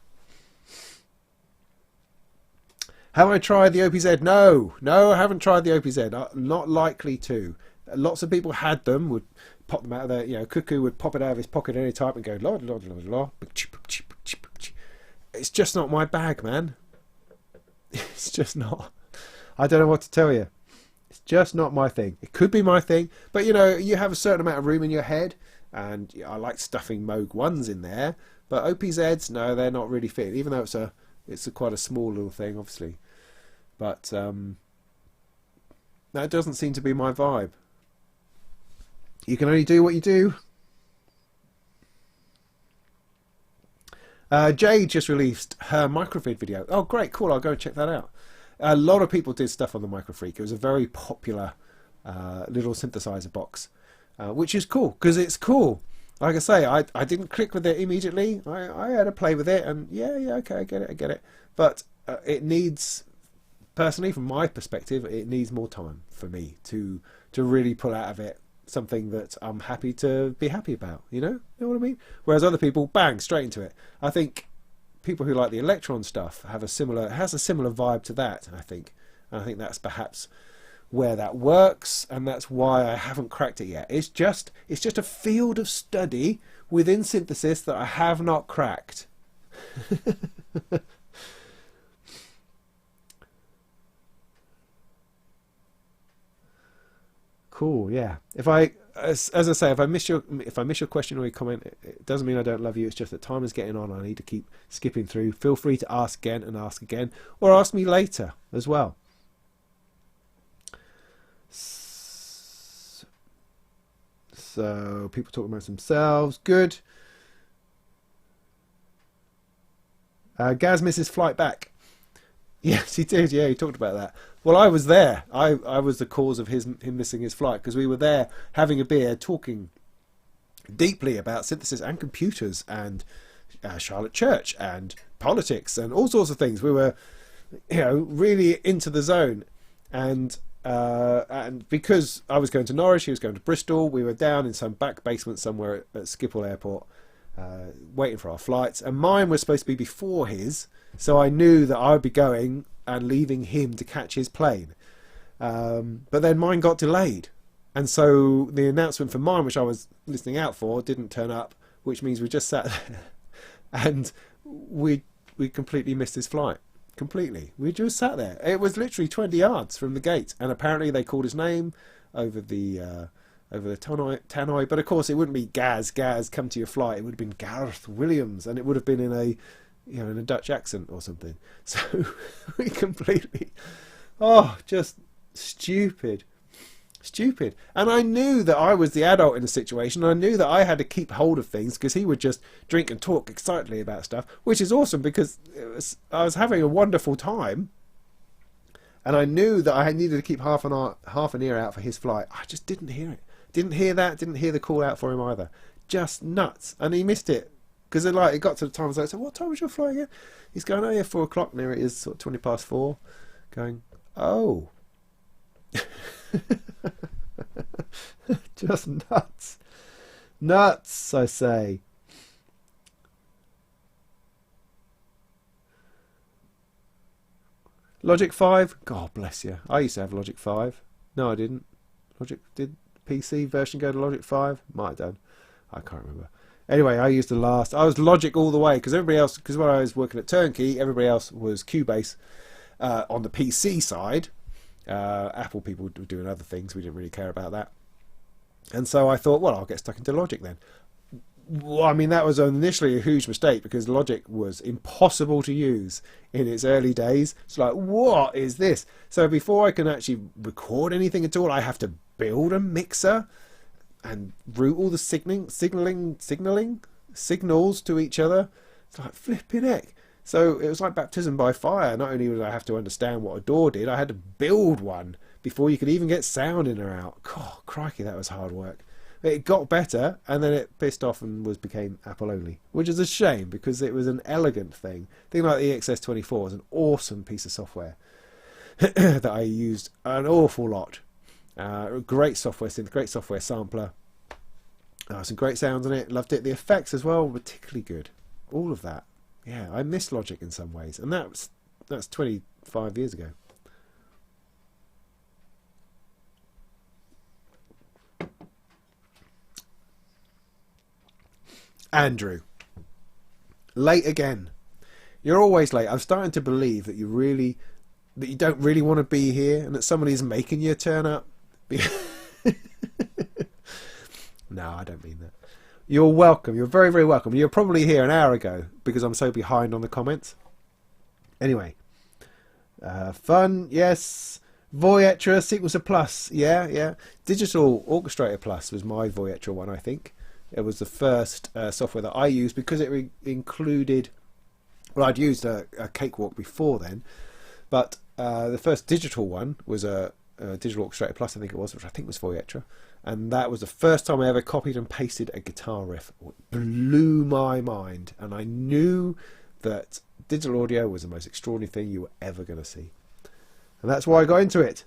Have I tried the OPZ? No, I haven't tried the OPZ. Not likely to. Lots of people had them, would pop them out of their, Cuckoo would pop it out of his pocket any time and go, la, la, la, la. It's just not my bag, man. It's just not. I don't know what to tell you. It's just not my thing. It could be my thing, but you have a certain amount of room in your head, and I like stuffing Moog 1s in there, but OPZs, no, they're not really fitting, even though it's quite a small little thing, obviously. But that doesn't seem to be my vibe. You can only do what you do. Jade just released her Microfreak video. Oh, great, cool. I'll go and check that out. A lot of people did stuff on the Microfreak. It was a very popular little synthesizer box, which is cool because it's cool. Like I say, I didn't click with it immediately. I had a play with it, and yeah, okay, I get it. But it needs, personally, from my perspective, it needs more time for me to really pull out of it something that I'm happy to be happy about. You know what I mean? Whereas other people, bang, straight into it. I think people who like the Electron stuff has a similar vibe to that. I think that's perhaps where that works, and that's why I haven't cracked it yet. It's just a field of study within synthesis that I have not cracked. Cool, yeah. As I say, if I miss your question or your comment, it doesn't mean I don't love you. It's just that time is getting on. I need to keep skipping through. Feel free to ask again and ask again, or ask me later as well. So people talking about themselves. Good. Gaz misses flight back. Yes, he did. Yeah, he talked about that. Well, I was there. I was the cause of him missing his flight, because we were there having a beer, talking deeply about synthesis and computers and Charlotte Church and politics and all sorts of things. We were, really into the zone, and because I was going to Norwich, he was going to Bristol. We were down in some back basement somewhere at Schiphol Airport, waiting for our flights, and mine was supposed to be before his. So I knew that I would be going and leaving him to catch his plane. But then mine got delayed. And so the announcement for mine, which I was listening out for, didn't turn up, which means we just sat there. And we completely missed his flight. Completely. We just sat there. It was literally 20 yards from the gate. And apparently they called his name over the tannoy. But of course it wouldn't be Gaz, come to your flight. It would have been Gareth Williams. And it would have been in a Dutch accent or something. So we completely, just stupid. And I knew that I was the adult in the situation. I knew that I had to keep hold of things, because he would just drink and talk excitedly about stuff, which is awesome, because I was having a wonderful time, and I knew that I needed to keep half an ear out for his flight. I just didn't hear it. Didn't hear the call out for him either. Just nuts. And he missed it. Because it got to the time, I was like, so what time was your flight again? He's going, oh yeah, 4 o'clock. And there it is, sort of 20 past 4. Going, oh. Just nuts. Nuts, I say. Logic 5? God bless you. I used to have Logic 5. No, I didn't. Did PC version go to Logic 5? Might have done. I can't remember. Anyway, I used I was Logic all the way, because everybody else, because when I was working at Turnkey, everybody else was Cubase on the PC side. Apple people were doing other things. We didn't really care about that. And so I thought, well, I'll get stuck into Logic then. Well, I mean, that was initially a huge mistake, because Logic was impossible to use in its early days. It's like, what is this? So before I can actually record anything at all, I have to build a mixer and route all the signals to each other. It's like flipping heck. So it was like baptism by fire. Not only did I have to understand what a DAW did, I had to build one before you could even get sound in or out. God, crikey, that was hard work. It got better, and then it pissed off and became Apple only, which is a shame, because it was an elegant thing. Thing like the EXS24 was an awesome piece of software that I used an awful lot. Great software synth, great software sampler. Some great sounds in it. Loved it. The effects as well, particularly good. All of that. Yeah, I miss Logic in some ways, and that's 25 years ago. Andrew, late again. You're always late. I'm starting to believe that you don't really want to be here, and that somebody's making you turn up. No, I don't mean that. You're welcome. You're very, very welcome. You're probably here an hour ago, because I'm so behind on the comments. Anyway, fun, yes. Voyetra sequence of Plus, yeah. Digital Orchestrator Plus was my Voyetra one, I think. It was the first software that I used, because it included. Well, I'd used a Cakewalk before then, but the first digital one was a Digital Orchestrator Plus, I think it was, which I think was Voyetra. And that was the first time I ever copied and pasted a guitar riff. It blew my mind. And I knew that digital audio was the most extraordinary thing you were ever going to see. And that's why I got into it.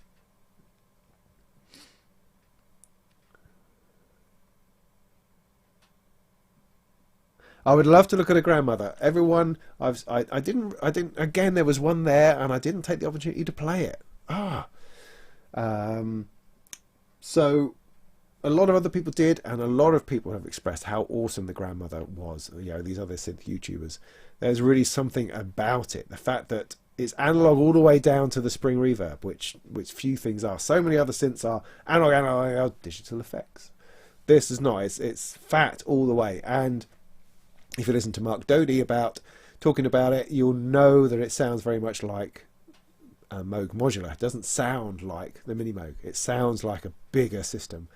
I would love to look at a grandmother. Everyone, I didn't. Again, there was one there, and I didn't take the opportunity to play it. So a lot of other people did, and a lot of people have expressed how awesome the grandmother was. You know, these other synth YouTubers. There's really something about it. The fact that it's analog all the way down to the spring reverb, which few things are. So many other synths are analog, digital effects. This is not. It's fat all the way. And if you listen to Mark Doty talking about it, you'll know that it sounds very much like a Moog modular. It doesn't sound like the Mini Moog. It sounds like a bigger system.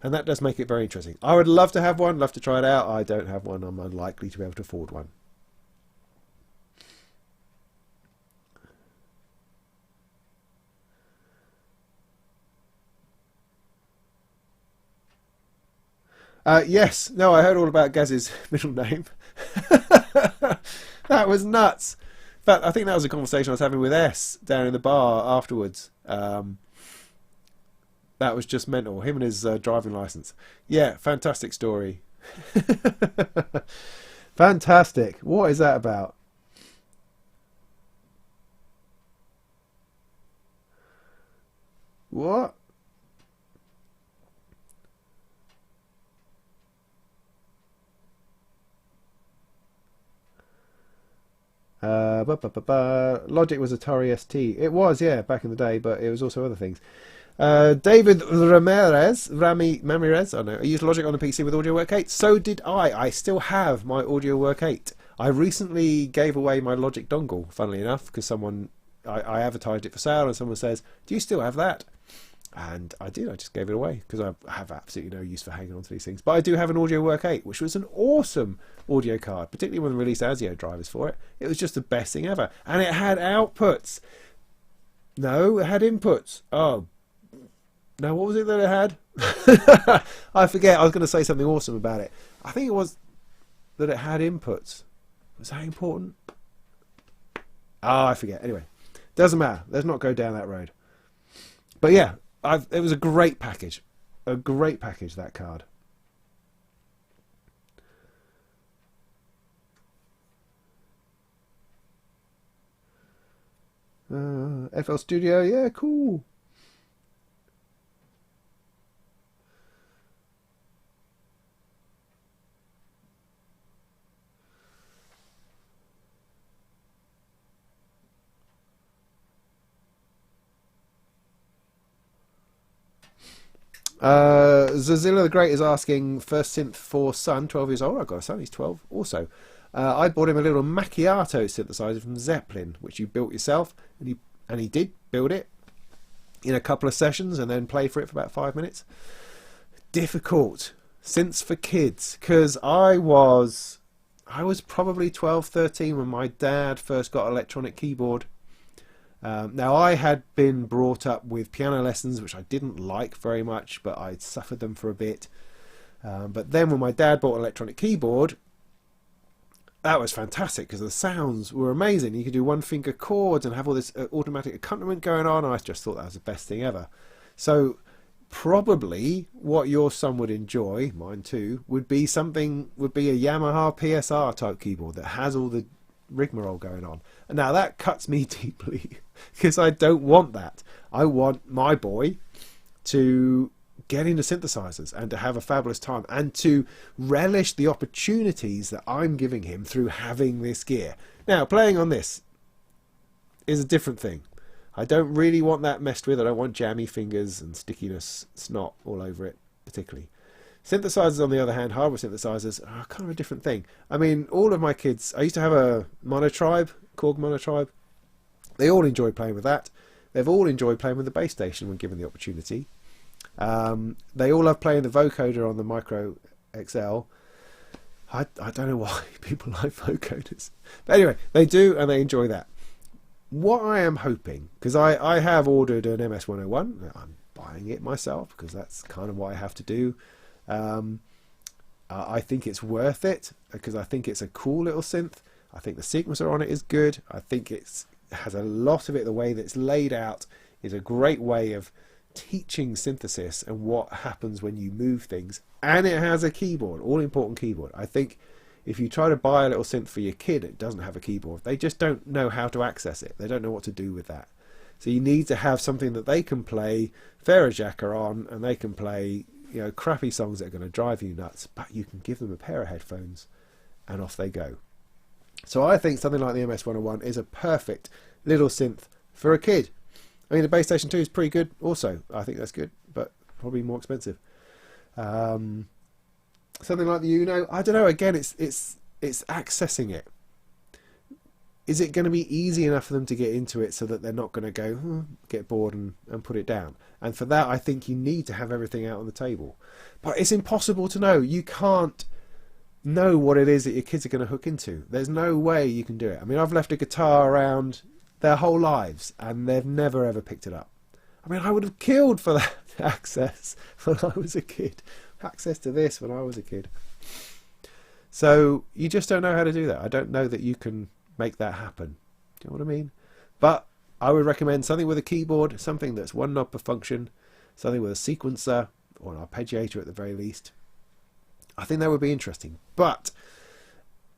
And that does make it very interesting. I would love to have one, love to try it out. I don't have one. I'm unlikely to be able to afford one. Yes. No, I heard all about Gaz's middle name. That was nuts. In fact, I think that was a conversation I was having with S down in the bar afterwards. That was just mental. Him and his driving license. Yeah, fantastic story. Fantastic. What is that about? What? Logic was Atari ST. It was, yeah, back in the day, but it was also other things. David Ramirez, I don't know. I used Logic on the PC with Audio Work 8. So did I. I still have my Audio Work 8. I recently gave away my Logic dongle, funnily enough, because I advertised it for sale, and someone says, "Do you still have that?" And I did. I just gave it away because I have absolutely no use for hanging on to these things. But I do have an Audio Work 8, which was an awesome audio card, particularly when they released ASIO drivers for it. It was just the best thing ever. And it had outputs. No, it had inputs. Oh, no, what was it that it had? I forget. I was going to say something awesome about it. I think it was that it had inputs. Was that important? I forget. Anyway, doesn't matter. Let's not go down that road. But yeah, it was a great package. A great package, that card. FL Studio, yeah, cool. Zazilla the Great is asking, first synth for son, 12 years old. I've got a son, he's 12 also. I bought him a little macchiato synthesizer from Zeppelin, which you built yourself, and he did build it in a couple of sessions and then play for it for about 5 minutes. Difficult synths for kids, because I was probably 12, 13 when my dad first got an electronic keyboard. Now, I had been brought up with piano lessons, which I didn't like very much, but I suffered them for a bit. But then when my dad bought an electronic keyboard, that was fantastic because the sounds were amazing. You could do one finger chords and have all this automatic accompaniment going on. I just thought that was the best thing ever. So probably what your son would enjoy, mine too, would be a Yamaha PSR type keyboard that has all the rigmarole going on. And now that cuts me deeply because I don't want that. I want my boy to get into synthesizers and to have a fabulous time and to relish the opportunities that I'm giving him through having this gear. Now, playing on this is a different thing. I don't really want that messed with. I don't want jammy fingers and stickiness, snot all over it, particularly. Synthesizers, on the other hand, hardware synthesizers, are kind of a different thing. I mean, all of my kids, I used to have a monotribe, Korg monotribe. They all enjoy playing with that. They've all enjoyed playing with the bass station when given the opportunity. They all love playing the vocoder on the Micro XL. I don't know why people like vocoders. But anyway, they do and they enjoy that. What I am hoping, because I have ordered an MS-101, I'm buying it myself because that's kind of what I have to do. I think it's worth it because I think it's a cool little synth. I think the sequencer on it is good. I think it has a lot of it. The way that it's laid out is a great way of teaching synthesis and what happens when you move things. And it has a keyboard, all important keyboard. I think if you try to buy a little synth for your kid, it doesn't have a keyboard. They just don't know how to access it. They don't know what to do with that. So you need to have something that they can play Jacker on, and they can play, you know, crappy songs that are going to drive you nuts, but you can give them a pair of headphones and off they go. So I think something like the MS-101 is a perfect little synth for a kid. I mean, the Bass Station 2 is pretty good also. I think that's good, but probably more expensive. Something like the Uno, I don't know, again, it's accessing it. Is it going to be easy enough for them to get into it so that they're not going to go, get bored and put it down? And for that, I think you need to have everything out on the table. But it's impossible to know. You can't know what it is that your kids are going to hook into. There's no way you can do it. I mean, I've left a guitar around their whole lives and they've never ever picked it up. I mean, I would have killed for that access when I was a kid. Access to this when I was a kid. So you just don't know how to do that. I don't know that you can make that happen. Do you know what I mean? But I would recommend something with a keyboard, something that's one knob per function, something with a sequencer or an arpeggiator at the very least. I think that would be interesting. But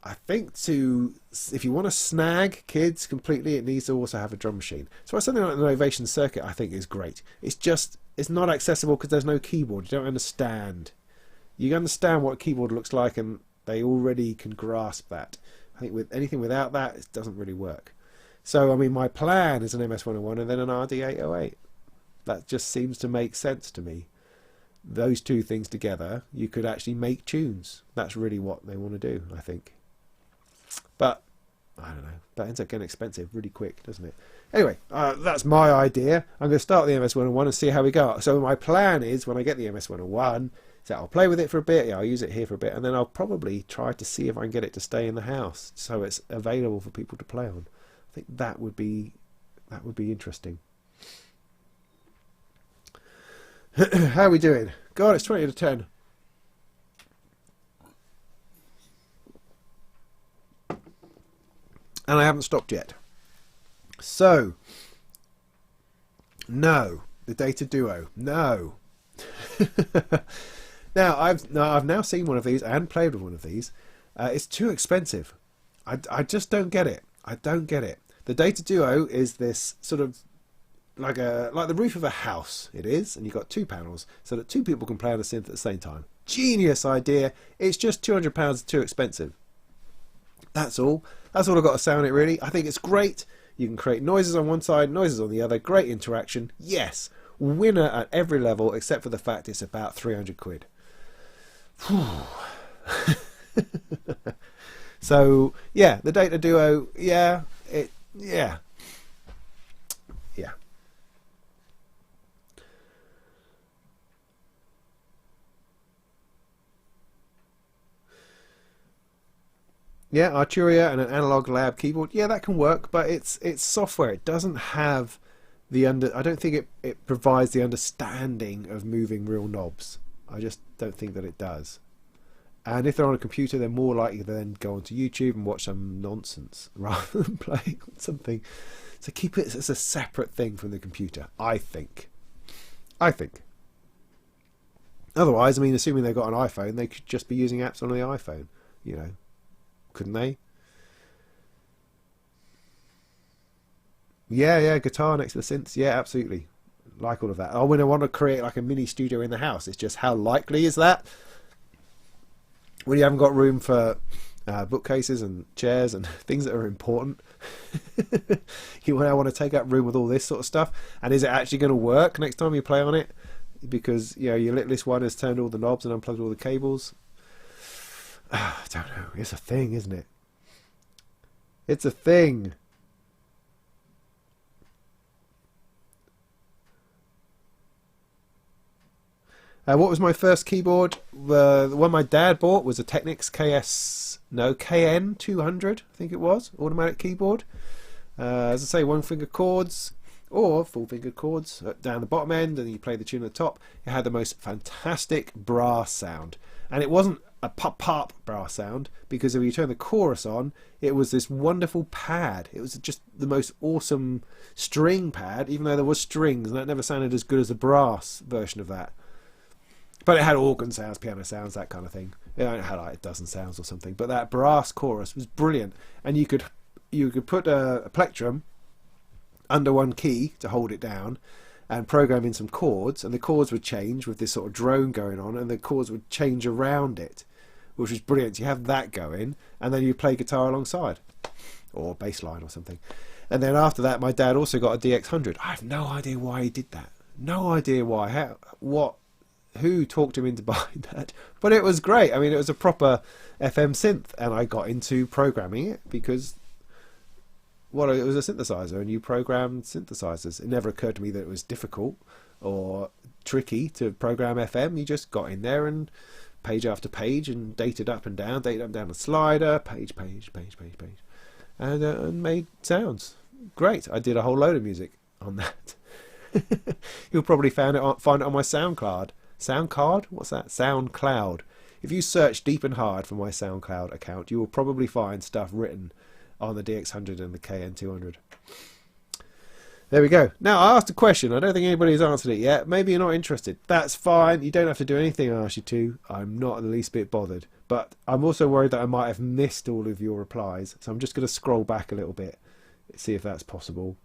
I think if you want to snag kids completely, it needs to also have a drum machine. So something like an Ovation Circuit I think is great. It's not accessible because there's no keyboard. You don't understand. You understand what a keyboard looks like and they already can grasp that. I think with anything without that, it doesn't really work. So, I mean, my plan is an MS-101 and then an RD-808. That just seems to make sense to me. Those two things together, you could actually make tunes. That's really what they want to do, I think. But, I don't know. That ends up getting expensive really quick, doesn't it? Anyway, that's my idea. I'm going to start the MS-101 and see how we go. So my plan is, when I get the MS-101, so I'll play with it for a bit, I'll use it here for a bit, and then I'll probably try to see if I can get it to stay in the house so it's available for people to play on. I think that would be interesting. How are we doing? God, it's 20 to 10. And I haven't stopped yet. So, no. The Data Duo. No. Now, I've now seen one of these and played with one of these. It's too expensive. I just don't get it. I don't get it. The Data Duo is this sort of like the roof of a house. It is, and you've got two panels so that two people can play on a synth at the same time. Genius idea. It's just £200 too expensive. That's all. That's all I've got to say on it, really. I think it's great. You can create noises on one side, noises on the other. Great interaction. Yes. winner at every level, except for the fact it's about 300 quid. So yeah, the Data Duo, yeah, yeah. Yeah, Arturia and an analog lab keyboard. Yeah, that can work, but it's software. It doesn't have the I don't think it provides the understanding of moving real knobs. I just don't think that it does. And if they're on a computer, they're more likely to then go onto YouTube and watch some nonsense rather than playing on something. So keep it as a separate thing from the computer, I think. Otherwise, I mean, assuming they've got an iPhone, they could just be using apps on the iPhone, you know. Couldn't they? Yeah, guitar next to the synths. Yeah, absolutely. Like all of that. Oh, when I want to create like a mini studio in the house, it's just how likely is that? When you haven't got room for bookcases and chairs and things that are important. You want to take up room with all this sort of stuff. And is it actually going to work next time you play on it? Because, you know, your litless one has turned all the knobs and unplugged all the cables. I don't know. It's a thing, isn't it? It's a thing. What was my first keyboard? The one my dad bought was a Technics KN 200, I think it was, automatic keyboard. As I say, one finger chords or full finger chords down the bottom end, and you play the tune at the top. It had the most fantastic brass sound, and it wasn't a pop brass sound, because if you turn the chorus on, it was this wonderful pad. It was just the most awesome string pad, even though there was strings, and that never sounded as good as the brass version of that. But it had organ sounds, piano sounds, that kind of thing. It had like a dozen sounds or something. But that brass chorus was brilliant, and you could put a plectrum under one key to hold it down, and program in some chords, and the chords would change with this sort of drone going on, and the chords would change around it, which was brilliant. You have that going, and then you play guitar alongside, or bass line or something. And then after that, my dad also got a DX100. I have no idea why he did that. No idea why. Who talked him into buying that? But it was great. I mean, it was a proper FM synth, and I got into programming it because, well, it was a synthesizer, and you programmed synthesizers. It never occurred to me that it was difficult or tricky to program FM. You just got in there and page after page, and dated up and down the slider, page, and made sounds. Great. I did a whole load of music on that. You'll probably find it on my SoundCloud. SoundCloud? What's that? SoundCloud. If you search deep and hard for my SoundCloud account, you will probably find stuff written on the DX100 and the KN200. There we go. Now, I asked a question. I don't think anybody's answered it yet. Maybe you're not interested. That's fine. You don't have to do anything I ask you to. I'm not the least bit bothered. But I'm also worried that I might have missed all of your replies. So I'm just going to scroll back a little bit, see if that's possible.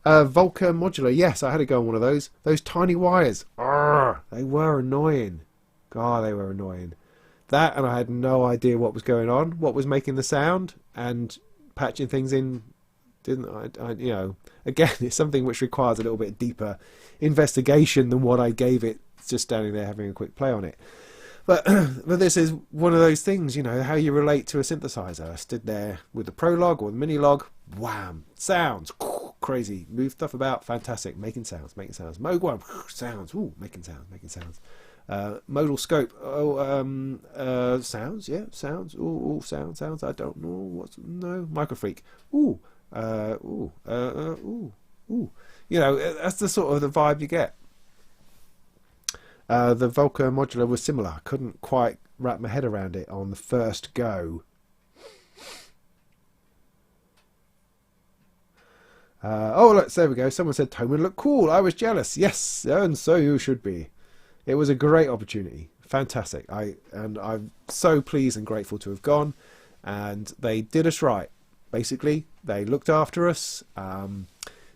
Volca modular, yes, I had to go on one of those. Those tiny wires, they were annoying. God, they were annoying. That, and I had no idea what was going on, what was making the sound, and patching things in. Didn't I? You know, again, it's something which requires a little bit deeper investigation than what I gave it. Just standing there having a quick play on it. But this is one of those things, you know, how you relate to a synthesizer. I stood there with the Prolog or the Minilog, wham, sounds, crazy, move stuff about, fantastic, making sounds, Moog 1, sounds, making sounds. Modal scope, sounds, yeah, sounds, sounds, I don't know, Microfreak, you know, that's the sort of the vibe you get. The Volca modular was similar. I couldn't quite wrap my head around it on the first go. Look, there we go. Someone said Toman looked cool. I was jealous. Yes, and so you should be. It was a great opportunity. fantastic. I'm so pleased and grateful to have gone, and they did us right. Basically, they looked after us.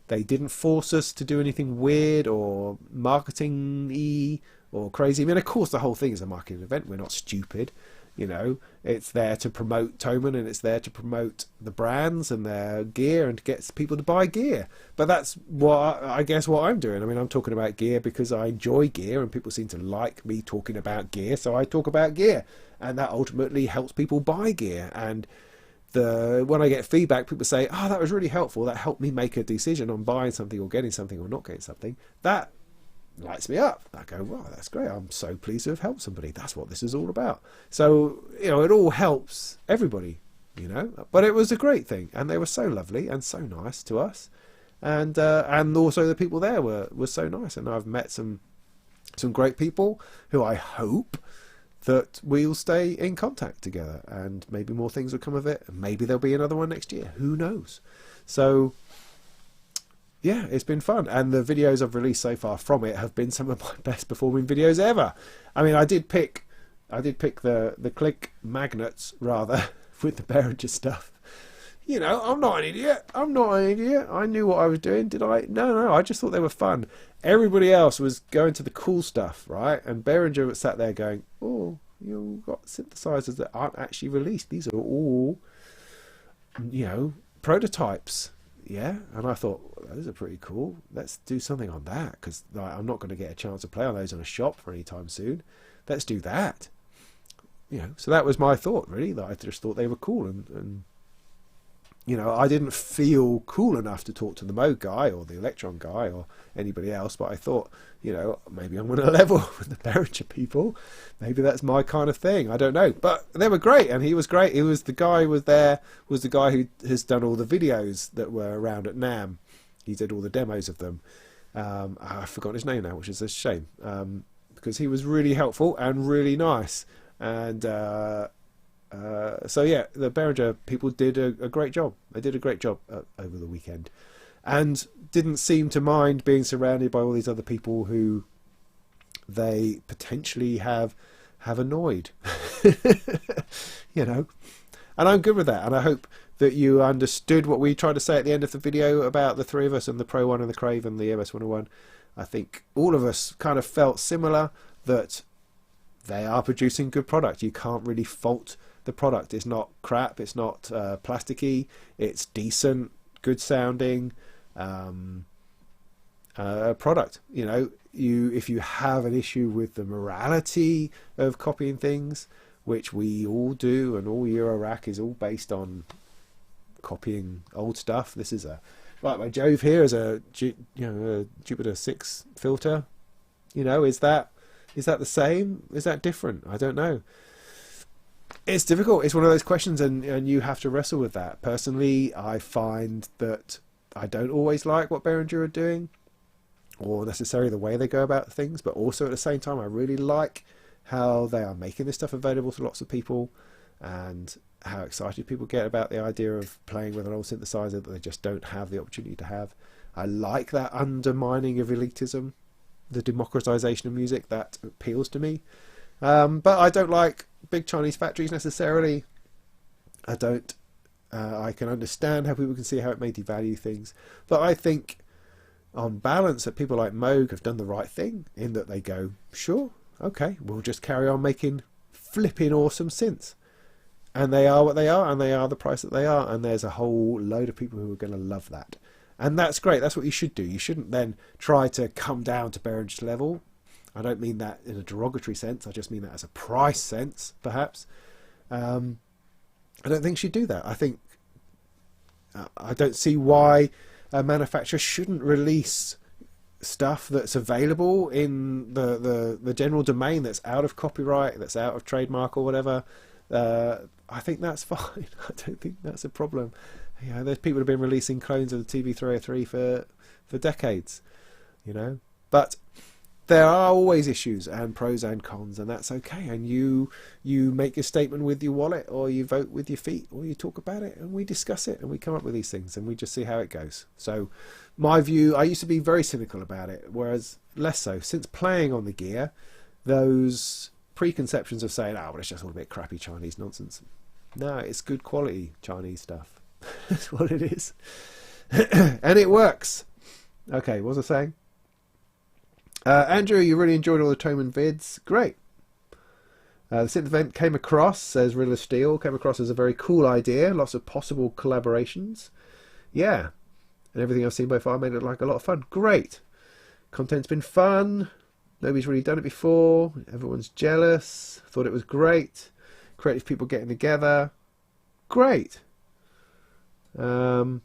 They didn't force us to do anything weird or marketing-y or crazy. I mean, of course, the whole thing is a marketing event. We're not stupid. You know, it's there to promote Thomann, and it's there to promote the brands and their gear and to get people to buy gear. But that's what I guess what I'm doing. I mean, I'm talking about gear because I enjoy gear, and people seem to like me talking about gear, so I talk about gear, and that ultimately helps people buy gear. And when I get feedback, people say, "Oh, that was really helpful. That helped me make a decision on buying something or getting something or not getting something." That lights me up. I go, wow, that's great. I'm so pleased to have helped somebody. That's what this is all about. So, you know, it all helps everybody, you know. But it was a great thing, and they were so lovely and so nice to us, and also the people there were so nice. And I've met some great people who I hope that we'll stay in contact together, and maybe more things will come of it, and maybe there'll be another one next year. Who knows? So yeah, it's been fun, and the videos I've released so far from it have been some of my best performing videos ever. I mean, I did pick the click magnets rather with the Behringer stuff. You know, I'm not an idiot. I knew what I was doing. Did I? No. I just thought they were fun. Everybody else was going to the cool stuff, right? And Behringer was sat there going, "Oh, you've got synthesizers that aren't actually released. These are all, you know, prototypes." Yeah, and I thought, well, those are pretty cool. Let's do something on that, because I'm not going to get a chance to play on those in a shop for any time soon. Let's do that. You know, so that was my thought, really, that I just thought they were cool, and you know, I didn't feel cool enough to talk to the Moog guy or the Electron guy or anybody else, but I thought, you know, maybe I'm on a level with the Behringer people. Maybe that's my kind of thing. I don't know. But they were great, and he was great. He was the guy who who has done all the videos that were around at NAMM. He did all the demos of them. I've forgotten his name now, which is a shame, because he was really helpful and really nice. And so yeah, the Behringer people did a great job. They did a great job over the weekend, and didn't seem to mind being surrounded by all these other people who they potentially have annoyed. You know, and I'm good with that, and I hope that you understood what we tried to say at the end of the video about the three of us and the Pro 1 and the Crave and the MS 101. I think all of us kind of felt similar, that they are producing good product. You can't really fault the product. It's not crap, it's not plasticky, it's decent, good sounding product. You know, if you have an issue with the morality of copying things, which we all do, and all Eurorack is all based on copying old stuff. This is my Jove here is a Jupiter 6 filter. You know, is that the same? Is that different? I don't know. It's difficult. It's one of those questions, and you have to wrestle with that. Personally, I find that I don't always like what Behringer are doing, or necessarily the way they go about things, but also at the same time I really like how they are making this stuff available to lots of people, and how excited people get about the idea of playing with an old synthesizer that they just don't have the opportunity to have. I like that undermining of elitism, the democratization of music. That appeals to me. But I don't like big Chinese factories necessarily. I don't. I can understand how people can see how it may devalue things, but I think on balance that people like Moog have done the right thing, in that they go, sure, okay, we'll just carry on making flipping awesome synths, and they are what they are, and they are the price that they are, and there's a whole load of people who are going to love that, and that's great. That's what you should do. You shouldn't then try to come down to Behringer's level. I don't mean that in a derogatory sense, I just mean that as a price sense, perhaps. I don't think she'd do that. I think I don't see why a manufacturer shouldn't release stuff that's available in the general domain, that's out of copyright, that's out of trademark or whatever. I think that's fine. I don't think that's a problem. You know, there's people who have been releasing clones of the TV303 for decades, you know. But there are always issues and pros and cons, and that's okay. And you make your statement with your wallet, or you vote with your feet, or you talk about it, and we discuss it, and we come up with these things, and we just see how it goes. So my view, I used to be very cynical about it, whereas less so. Since playing on the gear, those preconceptions of saying, oh, well, it's just all a bit crappy Chinese nonsense. No, it's good quality Chinese stuff. That's what it is. And it works. Okay, what was I saying? Andrew, you really enjoyed all the Toman vids. Great. The synth event came across, says Riddler Steel, came across as a very cool idea. Lots of possible collaborations. Yeah. And everything I've seen by far made it like a lot of fun. Great. Content's been fun. Nobody's really done it before. Everyone's jealous. Thought it was great. Creative people getting together. Great. Apparently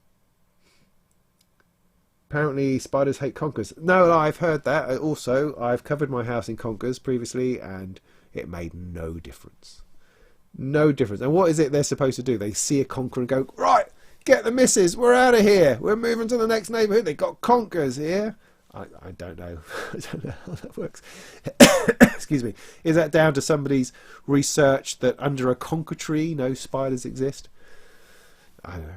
spiders hate conkers. No, I've heard that. Also, I've covered my house in conkers previously and it made no difference. No difference. And what is it they're supposed to do? They see a conker and go, right, get the missus, we're out of here. We're moving to the next neighbourhood. They've got conkers here. I don't know. I don't know how that works. Excuse me. Is that down to somebody's research that under a conker tree no spiders exist? I don't know.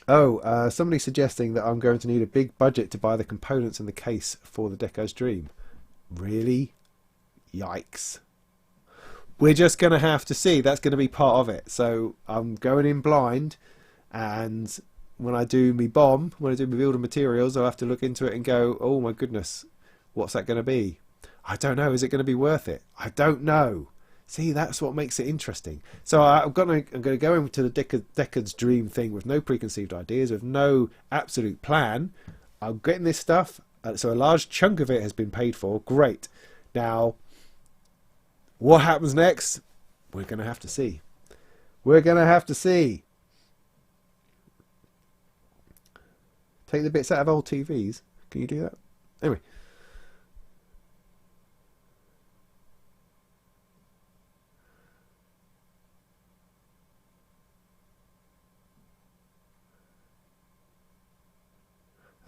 Oh, somebody's suggesting that I'm going to need a big budget to buy the components in the case for the Deco's Dream. Really? Yikes. We're just going to have to see. That's going to be part of it. So I'm going in blind, and when I do my bomb, when I do my building materials, I'll have to look into it and go, oh my goodness, what's that going to be? I don't know. Is it going to be worth it? I don't know. See, that's what makes it interesting. So I'm going to go into the Deckard's Dream thing with no preconceived ideas, with no absolute plan. I'm getting this stuff, so a large chunk of it has been paid for. Great. Now, what happens next? We're going to have to see. We're going to have to see. Take the bits out of old TVs. Can you do that? Anyway.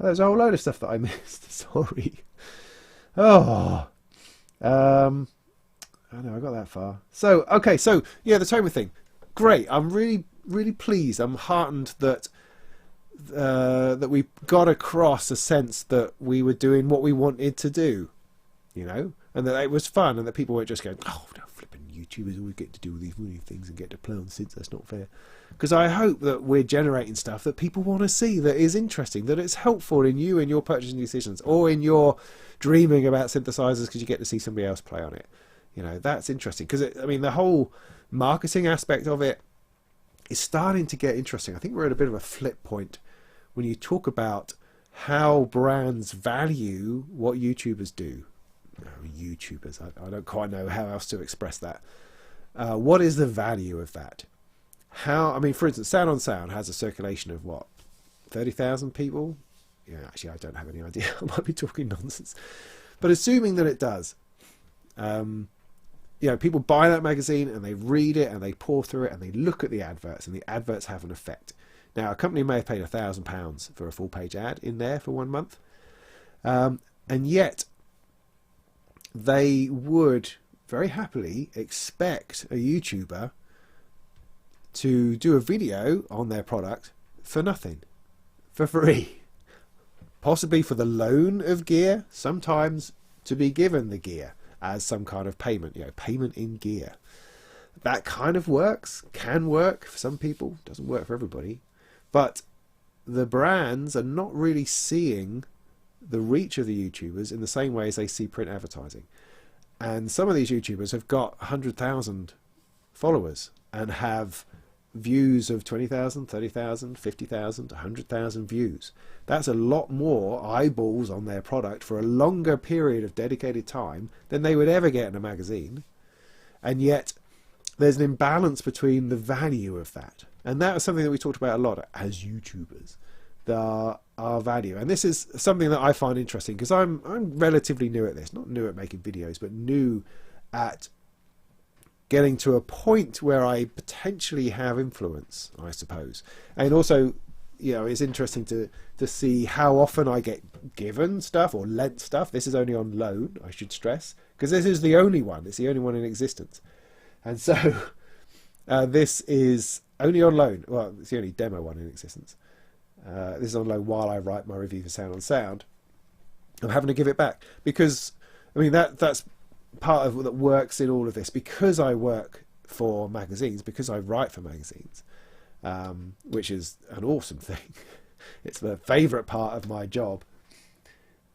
There's a whole load of stuff that I missed. Sorry. Oh. I know I got that far. So, okay, so, yeah, the Toman thing. Great. I'm really, really pleased. I'm heartened that that we got across a sense that we were doing what we wanted to do, you know, and that it was fun, and that people weren't just going, oh, no, flipping YouTubers always get to do all these funny things and get to play on synths. That's not fair. Because I hope that we're generating stuff that people want to see, that is interesting, that it's helpful in you and your purchasing decisions, or in your dreaming about synthesizers because you get to see somebody else play on it. You know, that's interesting. Because, I mean, the whole marketing aspect of it is starting to get interesting. I think we're at a bit of a flip point when you talk about how brands value what YouTubers do. YouTubers, I don't quite know how else to express that. What is the value of that? How, I mean, for instance, Sound on Sound has a circulation of what, 30,000 people? Yeah, actually, I don't have any idea. I might be talking nonsense. But assuming that it does, you know, people buy that magazine and they read it and they pore through it and they look at the adverts, and the adverts have an effect. Now, a company may have paid £1,000 for a full-page ad in there for 1 month, and yet they would very happily expect a YouTuber to do a video on their product for nothing, for free, possibly for the loan of gear, sometimes to be given the gear as some kind of payment, you know, payment in gear. That kind of works, can work for some people, doesn't work for everybody. But the brands are not really seeing the reach of the YouTubers in the same way as they see print advertising. And some of these YouTubers have got 100,000 followers and have views of 20,000, 30,000, 50,000, 100,000 views. That's a lot more eyeballs on their product for a longer period of dedicated time than they would ever get in a magazine. And yet there's an imbalance between the value of that. And that was something that we talked about a lot as YouTubers, our value. And this is something that I find interesting because I'm relatively new at this, not new at making videos, but new at getting to a point where I potentially have influence, I suppose. And also, you know, it's interesting to see how often I get given stuff or lent stuff. This is only on loan, I should stress, because this is the only one. It's the only one in existence. And so this is only on loan. Well, it's the only demo one in existence. This is on loan while I write my review for Sound on Sound. I'm having to give it back because I mean, that's part of that works in all of this, because I work for magazines, because I write for magazines, which is an awesome thing. It's the favourite part of my job.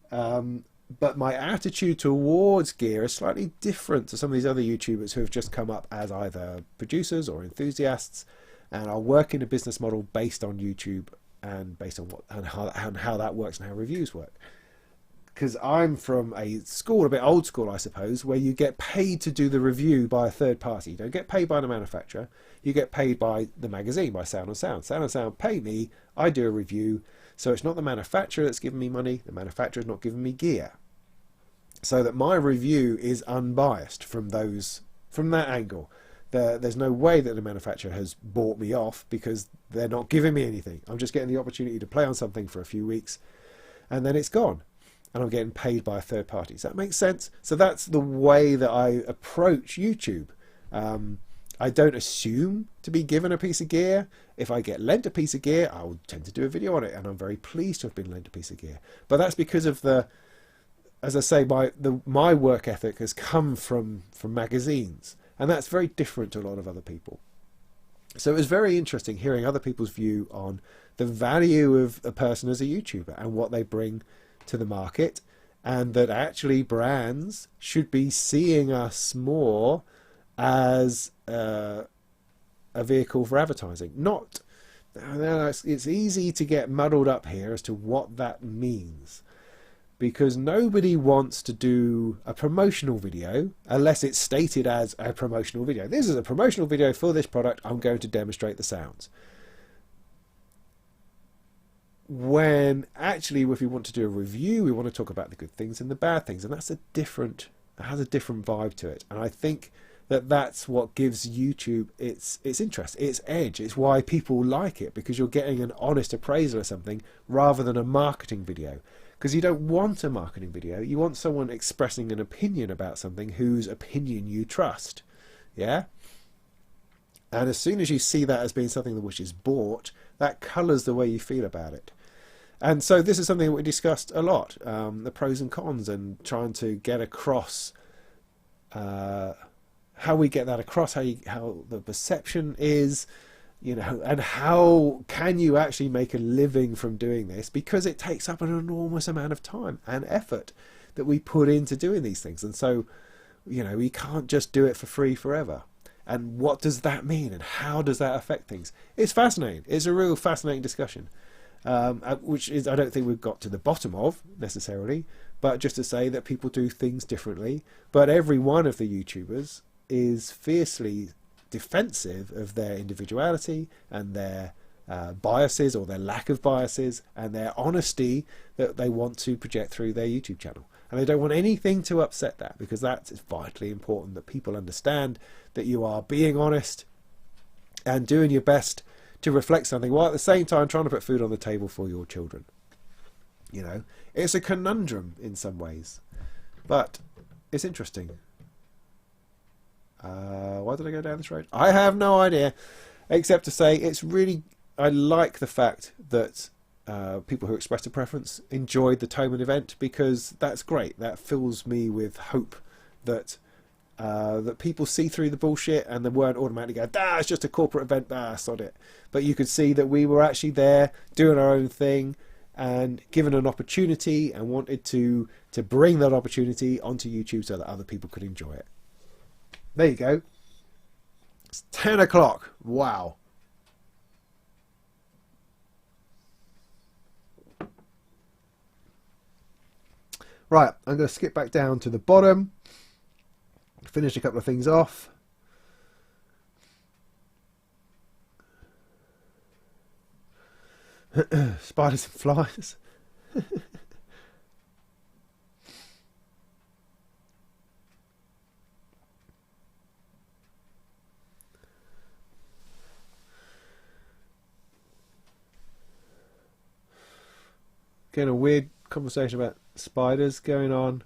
But my attitude towards gear is slightly different to some of these other YouTubers who have just come up as either producers or enthusiasts and are working a business model based on YouTube and based on how that works and how reviews work. Because I'm from a school, a bit old school, I suppose, where you get paid to do the review by a third party. You don't get paid by the manufacturer. You get paid by the magazine, by Sound on Sound. Sound on Sound pay me, I do a review. So it's not the manufacturer that's giving me money. The manufacturer's not giving me gear. So that my review is unbiased from that angle. There's no way that the manufacturer has bought me off, because they're not giving me anything. I'm just getting the opportunity to play on something for a few weeks and then it's gone. And I'm getting paid by a third party. Does that make sense? So that's the way that I approach YouTube. I don't assume to be given a piece of gear. If I get lent a piece of gear, I will tend to do a video on it, and I'm very pleased to have been lent a piece of gear. But that's because of as I say, my work ethic has come from magazines, and that's very different to a lot of other people. So it was very interesting hearing other people's view on the value of a person as a YouTuber and what they bring to the market, and that actually brands should be seeing us more as a vehicle for advertising. It's easy to get muddled up here as to what that means, because nobody wants to do a promotional video unless it's stated as a promotional video. This is a promotional video for this product. I'm going to demonstrate the sounds. When actually, if we want to do a review, we want to talk about the good things and the bad things, and that has a different vibe to it. And I think that's what gives YouTube its interest, its edge. It's why people like it, because you're getting an honest appraisal of something rather than a marketing video. Because you don't want a marketing video, you want someone expressing an opinion about something whose opinion you trust. Yeah? And as soon as you see that as being something which is bought, that colours the way you feel about it. And so this is something that we discussed a lot, the pros and cons, and trying to get across how we get that across, how the perception is, and how can you actually make a living from doing this, because it takes up an enormous amount of time and effort that we put into doing these things. And so, we can't just do it for free forever. And what does that mean, and how does that affect things? It's fascinating. It's a real fascinating discussion, which is, I don't think we've got to the bottom of necessarily, but just to say that people do things differently. But every one of the YouTubers is fiercely defensive of their individuality and their biases, or their lack of biases, and their honesty that they want to project through their YouTube channel. And they don't want anything to upset that, because that is vitally important, that people understand that you are being honest and doing your best to reflect something, while at the same time trying to put food on the table for your children. It's a conundrum in some ways, but it's interesting. Why did I go down this road? I have no idea, except to say I like the fact that people who expressed a preference enjoyed the Toman event, because that's great. That fills me with hope that people see through the bullshit and they weren't automatically go, it's just a corporate event, sod it. But you could see that we were actually there doing our own thing and given an opportunity, and wanted to bring that opportunity onto YouTube so that other people could enjoy it. There you go. It's 10 o'clock. Wow. Right, I'm going to skip back down to the bottom, finish a couple of things off. Spiders and flies. Getting a weird conversation about spiders going on.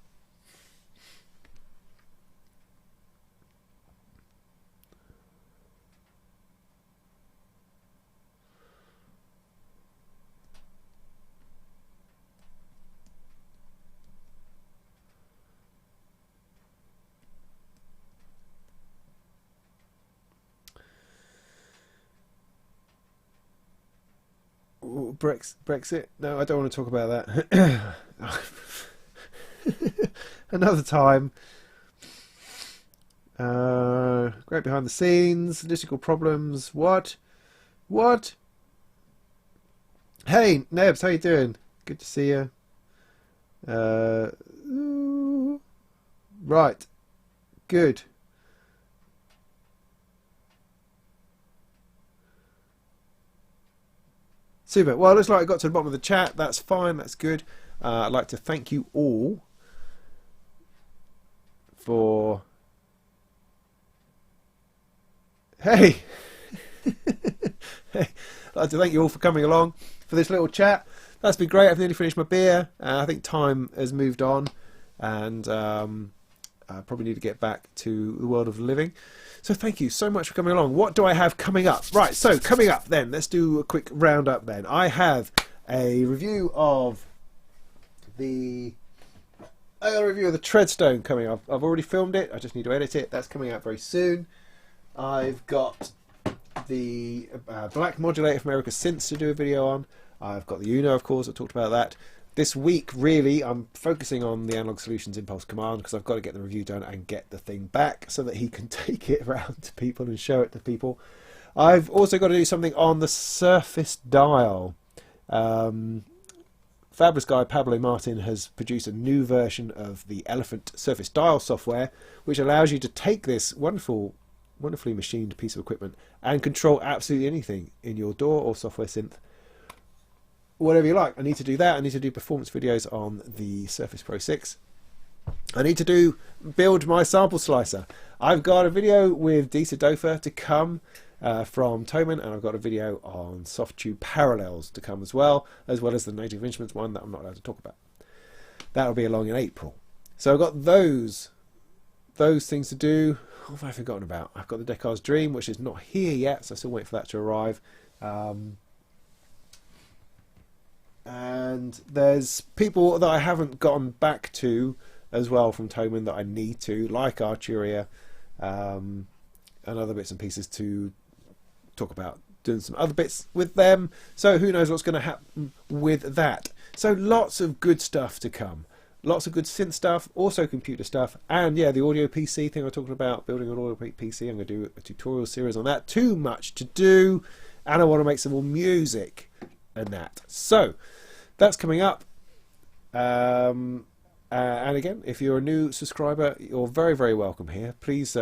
Brexit. No, I don't want to talk about that. Another time. Great behind the scenes. Logistical problems. What? Hey, Nebs, how you doing? Good to see you. Right. Good. Super. Well, it looks like I got to the bottom of the chat. That's fine. That's good. I'd like to thank you all for... Hey! Hey! I'd like to thank you all for coming along for this little chat. That's been great. I've nearly finished my beer. I think time has moved on, and I probably need to get back to the world of living. So thank you so much for coming along. What do I have coming up? Right, so coming up then, let's do a quick roundup then. I have a review of the... I got a review of the Treadstone coming up. I've already filmed it. I just need to edit it. That's coming out very soon. I've got the Black Modulator from America Synths to do a video on. I've got the Uno, of course. I talked about that. This week, really, I'm focusing on the Analog Solutions Impulse Command because I've got to get the review done and get the thing back so that he can take it around to people and show it to people. I've also got to do something on the Surface Dial. Fabulous guy Pablo Martin has produced a new version of the Elephant Surface Dial software, which allows you to take this wonderfully machined piece of equipment and control absolutely anything in your DAW or software synth, whatever you like. I need to do that. I need to do performance videos on the Surface Pro 6. I need to build my sample slicer. I've got a video with Dieter Dofer to come from Thomann, and I've got a video on soft tube parallels to come as well as the Native Instruments one that I'm not allowed to talk about. That'll be along in April. So I've got those things to do. What have I forgotten about? I've got the Descartes Dream, which is not here yet, so I still wait for that to arrive. And there's people that I haven't gotten back to as well from Thomann that I need to, like Arturia, and other bits and pieces to talk about, doing some other bits with them. So who knows what's going to happen with that. So lots of good stuff to come. Lots of good synth stuff, also computer stuff, and yeah, the audio PC thing I'm talking about, building an audio PC. I'm going to do a tutorial series on that. Too much to do, and I want to make some more music and that. So that's coming up. And again, if you're a new subscriber, you're very, very welcome here. Please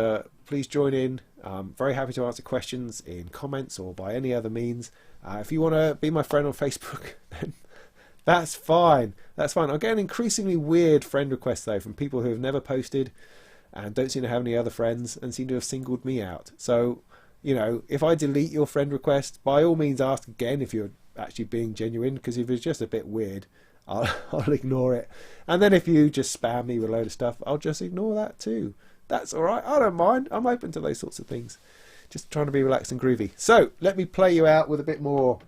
join in. I'm very happy to answer questions in comments or by any other means. If you want to be my friend on Facebook, then that's fine. That's fine. I'm getting increasingly weird friend requests though from people who have never posted and don't seem to have any other friends and seem to have singled me out. So, you know, if I delete your friend request, by all means ask again if you're actually being genuine, because if it's just a bit weird, I'll ignore it. And then if you just spam me with a load of stuff, I'll just ignore that too. That's all right. I don't mind. I'm open to those sorts of things. Just trying to be relaxed and groovy. So let me play you out with a bit more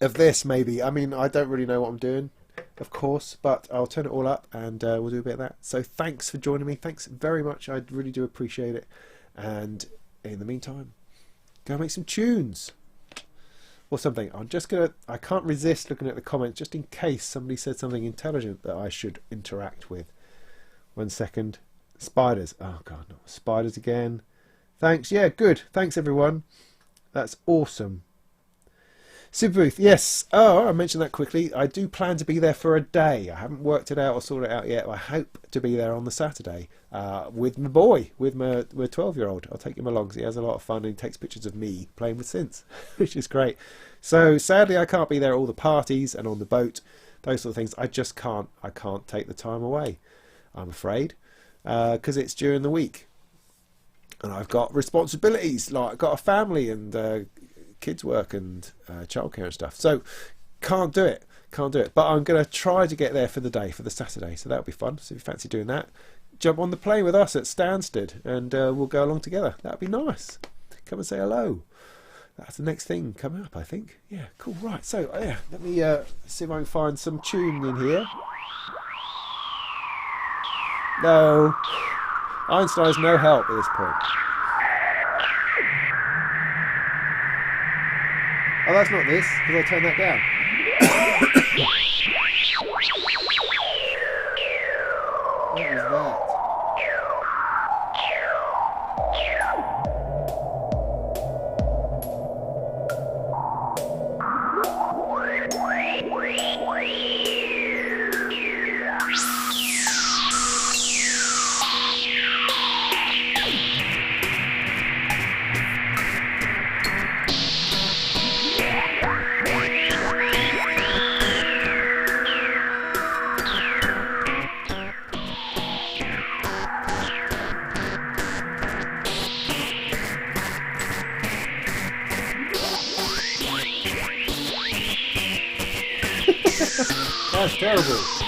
of this, maybe. I mean, I don't really know what I'm doing, of course, but I'll turn it all up and we'll do a bit of that. So thanks for joining me. Thanks very much. I really do appreciate it. And in the meantime, go make some tunes or something. I can't resist looking at the comments just in case somebody said something intelligent that I should interact with. 1 second. Spiders. Oh god, not spiders again. Thanks. Yeah, good. Thanks everyone. That's awesome. Super Booth, yes. Oh, I mentioned that quickly. I do plan to be there for a day. I haven't worked it out or sorted it out yet. I hope to be there on the Saturday with my boy, with my 12-year-old. I'll take him along because he has a lot of fun and he takes pictures of me playing with synths, which is great. So sadly, I can't be there at all the parties and on the boat, those sort of things. I just can't. I can't take the time away, I'm afraid, because it's during the week. And I've got responsibilities, like I've got a family and kids work and childcare and stuff, so can't do it. But I'm going to try to get there for the day, for the Saturday, so that'll be fun. So if you fancy doing that, jump on the plane with us at Stansted and we'll go along together. That'd be nice. Come and say hello. That's the next thing coming up, I think. Yeah, cool. Right, so yeah, let me see if I can find some tune in here. No, Einstein's no help at this point. Oh, that's not this, because I turned that down. What was that? That's terrible.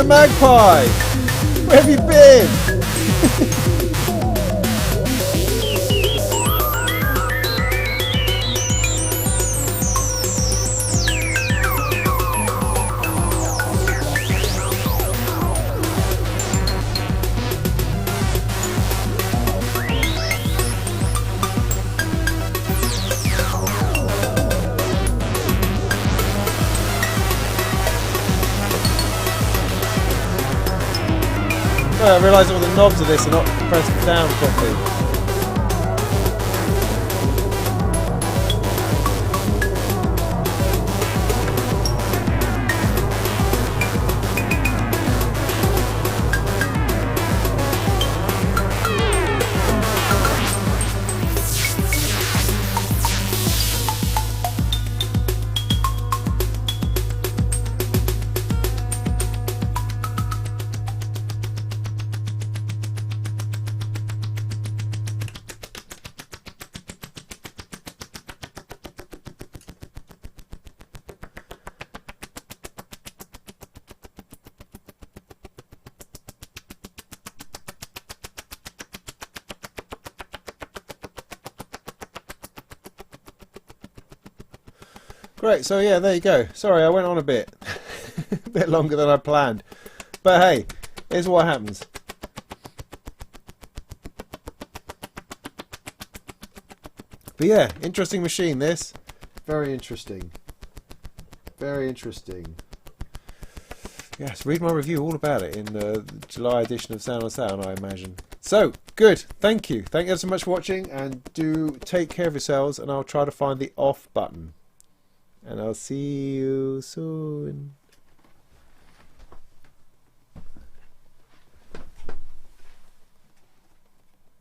magpie! Where have you been? I realise all the knobs of this are not pressed down properly. Great, so yeah, there you go. Sorry, I went on a bit. A bit longer than I planned. But hey, here's what happens. But yeah, interesting machine this. Very interesting. Very interesting. Yes, read my review all about it in the July edition of Sound on Sound, I imagine. So, good. Thank you. Thank you so much for watching, and do take care of yourselves, and I'll try to find the off button. And I'll see you soon.